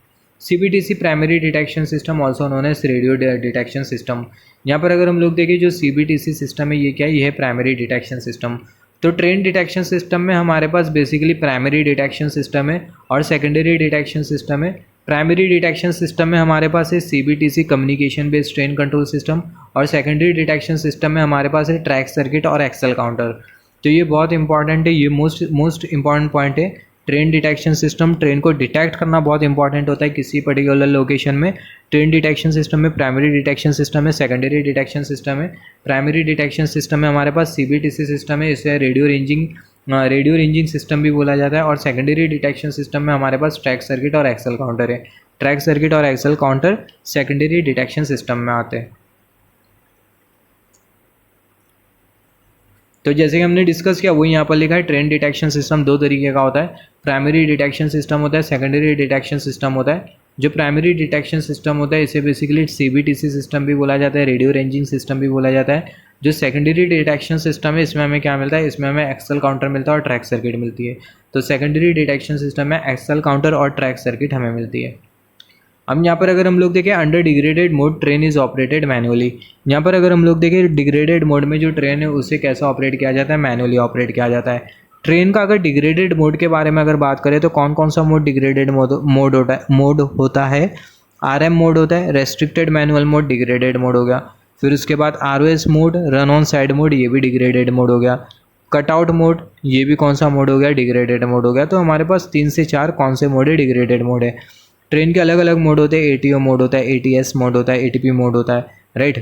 CBTC primary detection system also known as radio detection system. यहाँ पर अगर हम लोग देखें जो CBTC सिस्टम है ये क्या है, ये है प्राइमरी डिटेक्शन सिस्टम। तो ट्रेन डिटेक्शन सिस्टम में हमारे पास बेसिकली प्राइमरी डिटेक्शन सिस्टम है और सेकेंडरी डिटेक्शन सिस्टम है। प्राइमरी डिटेक्शन सिस्टम में हमारे पास है CBTC communication based train control system, और सेकेंडरी डिटेक्शन सिस्टम में हमारे पास है ट्रैक सर्किट और एक्सेल काउंटर। तो ये बहुत इंपॉर्टेंट है, ये मोस्ट इंपॉर्टेंट पॉइंट है। ट्रेन डिटेक्शन सिस्टम, ट्रेन को डिटेक्ट करना बहुत इंपॉर्टेंट होता है किसी पर्टिकुलर लोकेशन में। ट्रेन डिटेक्शन सिस्टम में प्राइमरी डिटेक्शन सिस्टम है, सेकेंडरी डिटेक्शन सिस्टम है। प्राइमरी डिटेक्शन सिस्टम में हमारे पास CBTC सिस्टम है, इसे रेडियो रेंजिंग सिस्टम भी बोला जाता है। और सेकेंडरी डिटेक्शन सिस्टम में हमारे पास ट्रैक सर्किट और एक्सेल काउंटर है। ट्रैक सर्किट और axle counter secondary detection system में आते हैं। तो जैसे कि हमने डिस्कस किया वही यहाँ पर लिखा है, ट्रेन डिटेक्शन सिस्टम दो तरीके का होता है, प्राइमरी डिटेक्शन सिस्टम होता है, सेकेंडरी डिटेक्शन सिस्टम होता है। जो प्राइमरी डिटेक्शन सिस्टम होता है इसे बेसिकली CBTC सिस्टम भी बोला जाता है, रेडियो रेंजिंग सिस्टम भी बोला जाता है। जो सेकेंडरी डिटेक्शन सिस्टम है इसमें हमें क्या मिलता है, इसमें हमें एक्सेल काउंटर मिलता है और ट्रैक सर्किट मिलती है। तो सेकेंडरी डिटेक्शन सिस्टम में एक्सेल काउंटर और ट्रैक सर्किट हमें मिलती है। अब यहाँ पर अगर हम लोग देखें under degraded mode train is operated manually. यहाँ पर अगर हम लोग देखें डिग्रेडेड मोड में जो ट्रेन है उसे कैसा ऑपरेट किया जाता है, मैनुअली ऑपरेट किया जाता है। ट्रेन का अगर डिग्रेडेड मोड के बारे में अगर बात करें तो कौन कौन सा मोड डिग्रेडेड मोड होता है, RM मोड होता है, restricted manual mode degraded mode हो गया। फिर उसके बाद ROS mode, run on side mode, ये भी डिग्रेडेड मोड हो गया। कटआउट मोड, ये भी कौन सा मोड हो गया, डिग्रेडेड मोड हो गया। तो हमारे पास 3 से 4 कौन से मोड है, डिग्रेडेड मोड है। ट्रेन के अलग अलग मोड होते हैं, ATO मोड होता है, ATS मोड होता है, ATP मोड होता है, राइट।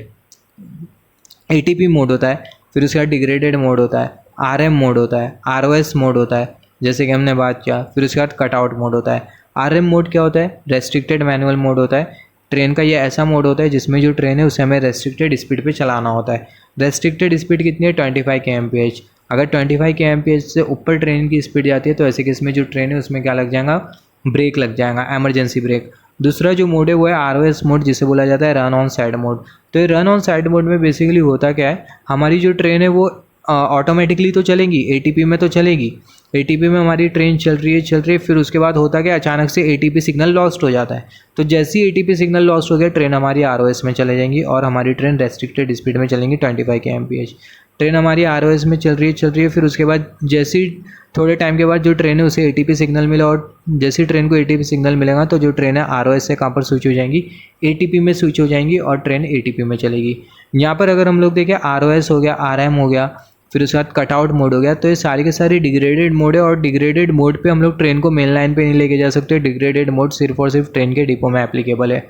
ATP मोड होता है, फिर उसके बाद डिग्रेडेड मोड होता है, RM मोड होता है, ROS मोड होता है, जैसे कि हमने बात किया। फिर उसके बाद कटआउट मोड होता है। RM मोड क्या होता है, रेस्ट्रिक्टेड मैनुअल मोड होता है। ट्रेन का ये ऐसा मोड होता है जिसमें जो ट्रेन है उसे हमें रेस्ट्रिक्टेड स्पीड पे चलाना होता है। रेस्ट्रिक्टेड स्पीड कितनी है, 25 kmph। अगर 25 kmph से ऊपर ट्रेन की स्पीड जाती है तो ऐसे केस में जो ट्रेन है उसमें क्या लग जाएगा, ब्रेक लग जाएगा, एमरजेंसी ब्रेक। दूसरा जो मोड है वो है ROS मोड, जिसे बोला जाता है रन ऑन साइड मोड। तो ये रन ऑन साइड मोड में बेसिकली होता क्या है, हमारी जो ट्रेन है वो ऑटोमेटिकली तो चलेगी, ATP में तो चलेगी। ATP में हमारी ट्रेन चल रही है, फिर उसके बाद होता क्या, अचानक से ATP सिग्नल लॉस्ट हो जाता है। तो जैसे ही ATP सिग्नल लॉस्ट हो गया ट्रेन हमारी ROS में चले जाएंगी और हमारी ट्रेन रेस्ट्रिक्टेड स्पीड में चलेंगी 25 kmph। ट्रेन हमारी ROS में चल रही है, फिर उसके बाद जैसे ही थोड़े टाइम के बाद जो ट्रेन है उसे ATP सिग्नल मिला, और जैसे ही ट्रेन को ATP सिग्नल मिलेगा तो जो ट्रेन है ROS से कहाँ पर स्विच हो जाएंगी, ATP में स्विच हो जाएंगी और ट्रेन ATP में चलेगी। यहाँ पर अगर हम लोग देखें ROS हो गया, RM हो गया, फिर उसके बाद कटआउट मोड हो गया। तो ये सारी के सारी डिग्रेडेड मोड है और डिग्रेडेड मोड पे हम लोग ट्रेन को मेन लाइन पे नहीं लेके जा सकते। डिग्रेडेड मोड सिर्फ और सिर्फ ट्रेन के डिपो में एप्लीकेबल है।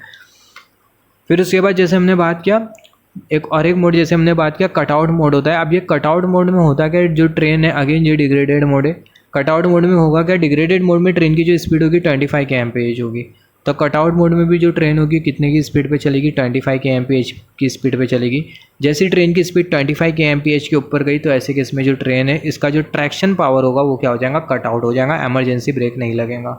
फिर उसके बाद जैसे हमने बात किया एक मोड, जैसे हमने बात किया कटआउट मोड होता है। अब ये कटआउट मोड में होता क्या है, जो ट्रेन है अगेन ये डिग्रेडेड मोड है। कटआउट मोड में होगा क्या, डिग्रेडेड मोड में ट्रेन की जो स्पीड होगी 25 के एमपीएच होगी। तो कटआउट मोड में भी जो ट्रेन होगी कितने की स्पीड पे चलेगी, 25 के एमपीएच की स्पीड पे चलेगी। जैसी ट्रेन की स्पीड 25 के एमपीएच के ऊपर गई तो ऐसे केस में जो ट्रेन है इसका जो ट्रैक्शन पावर होगा वो क्या हो जाएगा, कटआउट हो जाएगा, इमरजेंसी ब्रेक नहीं लगेगा।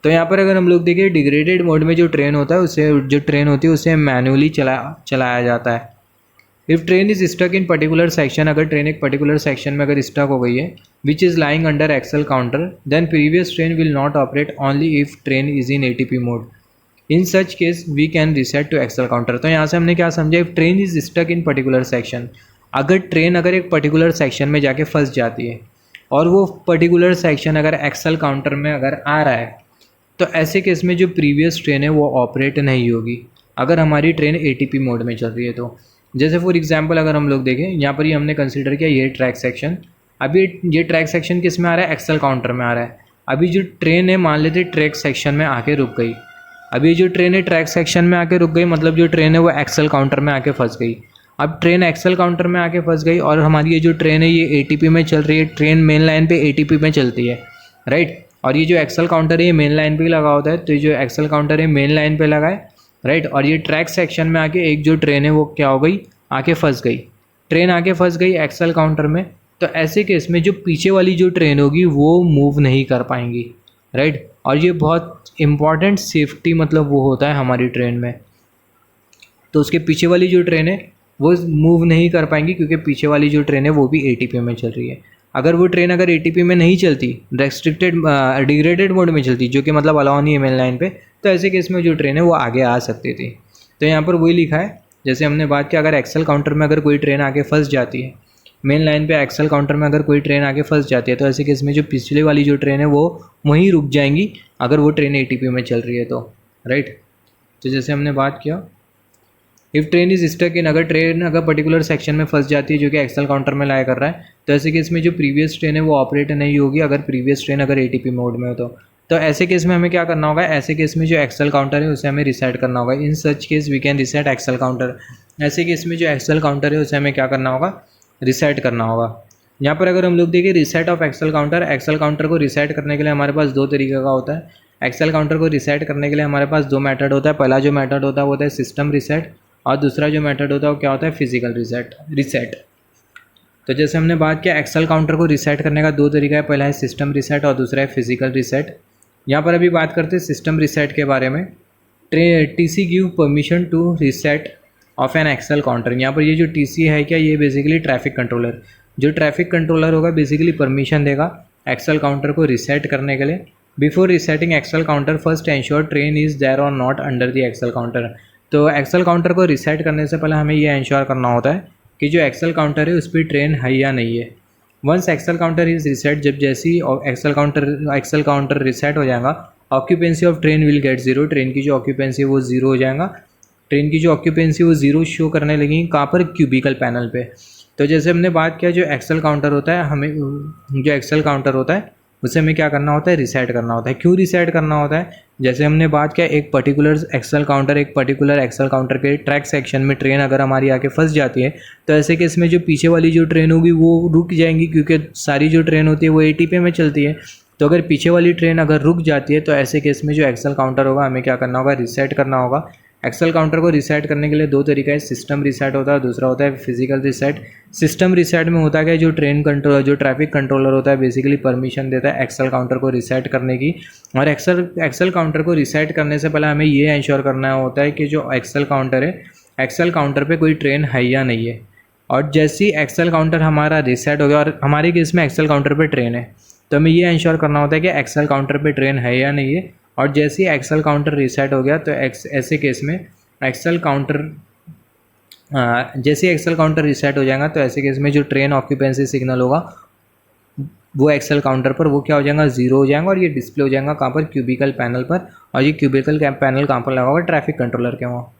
तो यहाँ पर अगर हम लोग देखिए डिग्रेडेड मोड में जो ट्रेन होता है उसे जो ट्रेन होती है उसे मैनुअली चलाया जाता है। If train is stuck in particular section, अगर ट्रेन एक पर्टिकुलर सेक्शन में अगर स्टक हो गई है which is lying under axle counter, then previous train will not operate only if train is in ATP mode. In such case we can reset to axle counter. तो यहाँ से हमने क्या समझा, if train is stuck in particular section, अगर train अगर एक particular section में जाके फंस जाती है और वो पर्टिकुलर सेक्शन अगर एक्सल काउंटर में अगर आ रहा है तो ऐसे केस में जो प्रीवियस ट्रेन है वो ऑपरेट नहीं होगी अगर हमारी ट्रेन एटीपी मोड में चल रही है तो। जैसे फॉर एग्जांपल अगर हम लोग देखें यहाँ पर ही हमने कंसीडर किया ये ट्रैक सेक्शन, अभी ये ट्रैक सेक्शन किस में आ रहा है, एक्सल काउंटर में आ रहा है। अभी जो ट्रेन है मान लेते ट्रैक सेक्शन में आके रुक गई, अभी जो ट्रेन है ट्रैक सेक्शन में आके रुक गई, मतलब जो ट्रेन है वो एक्सल काउंटर में आके फंस गई। अब ट्रेन एक्सल काउंटर में आके फंस गई और हमारी ये जो ट्रेन है ये एटीपी में चल रही है, ट्रेन मेन लाइन पे एटीपी में चलती है, राइट। और ये जो एक्सल काउंटर है ये मेन लाइन पे लगा होता है, तो ये जो एक्सल काउंटर है मेन लाइन पे लगा है, राइट। और ये ट्रैक सेक्शन में आके एक जो ट्रेन है वो क्या हो गई, आके फंस गई, ट्रेन आके फंस गई एक्सल काउंटर में। तो ऐसे केस में जो पीछे वाली जो ट्रेन होगी वो मूव नहीं कर पाएंगी, राइट। और ये बहुत इंपॉर्टेंट सेफ्टी मतलब वो होता है हमारी ट्रेन में। तो उसके पीछे वाली जो ट्रेन है वो मूव नहीं कर पाएंगी क्योंकि पीछे वाली जो ट्रेन है वो भी एटीपी में चल रही है। अगर वो ट्रेन अगर एटीपी में नहीं चलती, रेस्ट्रिक्टेड डिग्रेडेड मोड में चलती, जो कि मतलब अलाउ नहीं है मेन लाइन पे, तो ऐसे केस में जो ट्रेन है वो आगे आ सकती थी। तो यहाँ पर वही लिखा है जैसे हमने बात किया, अगर एक्सल काउंटर में अगर कोई ट्रेन आके फंस जाती है, मेन लाइन पे एक्सल काउंटर में अगर कोई ट्रेन आके फंस जाती है तो ऐसे केस में जो पिछले वाली जो ट्रेन है वो वहीं रुक जाएंगी अगर वो ट्रेन एटीपी में चल रही है तो, राइट। तो जैसे हमने बात किया if train is stuck in, अगर ट्रेन अगर पर्टिकुलर सेक्शन में फंस जाती है जो कि एक्सल काउंटर में लाया कर रहा है, तो ऐसे केस में जो प्रीवियस ट्रेन है वो ऑपरेट नहीं होगी अगर प्रीवियस ट्रेन अगर एटीपी मोड में हो तो ऐसे केस में हमें क्या करना होगा, ऐसे केस में जो एक्सल काउंटर है उसे हमें रिसेट करना होगा। In such case we can reset axle counter. ऐसे केस में जो एक्सल काउंटर है उसे हमें क्या करना होगा, रिसेट करना होगा। यहाँ पर अगर हम लोग देखें reset of axle counter, axle counter को रिसेट करने के लिए हमारे पास दो तरीके का होता है। एक्सल काउंटर को रिसेट करने के लिए हमारे पास दो मेथड होता है। पहला जो मेथड होता है वो होता है सिस्टम रिसेट और दूसरा जो मेथड होता है वो क्या होता है, फिजिकल रिसेट। तो जैसे हमने बात किया एक्सल काउंटर को रिसेट करने का दो तरीका है, पहला है सिस्टम रिसेट और दूसरा है फिजिकल रिसेट। यहाँ पर अभी बात करते हैं सिस्टम रिसेट के बारे में। TC give permission to reset of an axle counter. यहाँ पर ये जो टीसी है क्या, ये बेसिकली ट्रैफिक कंट्रोलर, जो ट्रैफिक कंट्रोलर होगा बेसिकली परमिशन देगा एक्सल काउंटर को रिसेट करने के लिए। Before resetting axle counter first ensure train is there और not under the axle counter. तो एक्सल काउंटर को रिसेट करने से पहले हमें ये एंश्योर करना होता है कि जो एक्सल काउंटर है उस पर ट्रेन है या नहीं है। Once axle counter is reset, जब जैसी एक्सल काउंटर रिसेट हो जाएगा, occupancy of train will get zero. Train की जो ऑक्यूपेंसी है वो जीरो हो जाएगा। ट्रेन की जो ऑक्यूपेंसी वो जीरो शो करने लगेगी कहाँ पर, क्यूबिकल पैनल पे। तो जैसे हमने बात किया जो एक्सल काउंटर होता है, हमें जो एक्सल काउंटर होता है उसे हमें क्या करना होता है, रिसेट करना होता है। क्यों रिसेट करना होता है, जैसे हमने बात किया एक पर्टिकुलर एक्सल काउंटर के ट्रैक सेक्शन में ट्रेन अगर हमारी आके फंस जाती है तो ऐसे केस में जो पीछे वाली जो ट्रेन होगी वो रुक जाएंगी क्योंकि सारी जो ट्रेन होती है वो एटीपी में चलती है। तो अगर पीछे वाली ट्रेन अगर रुक जाती है तो ऐसे केस में जो एक्सल काउंटर होगा हमें क्या करना होगा, रिसेट करना होगा। एक्सल काउंटर को रिसेट करने के लिए दो तरीका है, सिस्टम रिसेट होता है, दूसरा होता है फिजिकल रिसेट। सिस्टम रिसेट में होता है जो जो ट्रैफिक कंट्रोलर होता है बेसिकली परमिशन देता है एक्सल काउंटर को रिसेट करने की। और एक्सल काउंटर को रिसेट करने से पहले हमें ये इंश्योर करना होता है कि जो एक्सल काउंटर है, एक्सल काउंटर पे कोई ट्रेन है या नहीं है। और जैसी एक्सल काउंटर हमारा रिसेट हो गया और हमारे केस में एक्सल काउंटर पे ट्रेन है, तो हमें ये इंश्योर करना होता है कि एक्सल काउंटर पे ट्रेन है या नहीं है। और जैसे ही एक्सल काउंटर रीसेट हो गया तो ऐसे केस में एक्सल काउंटर जैसे एक्सल काउंटर रीसेट हो जाएगा तो ऐसे केस में जो ट्रेन ऑक्यूपेंसी सिग्नल होगा वो एक्सल काउंटर पर वो क्या हो जाएगा, जीरो हो जाएगा। और ये डिस्प्ले हो जाएगा कहाँ पर, क्यूबिकल पैनल पर। और ये क्यूबिकल पैनल कहाँ पर लगा होगा, ट्रैफिक कंट्रोलर के वहाँ।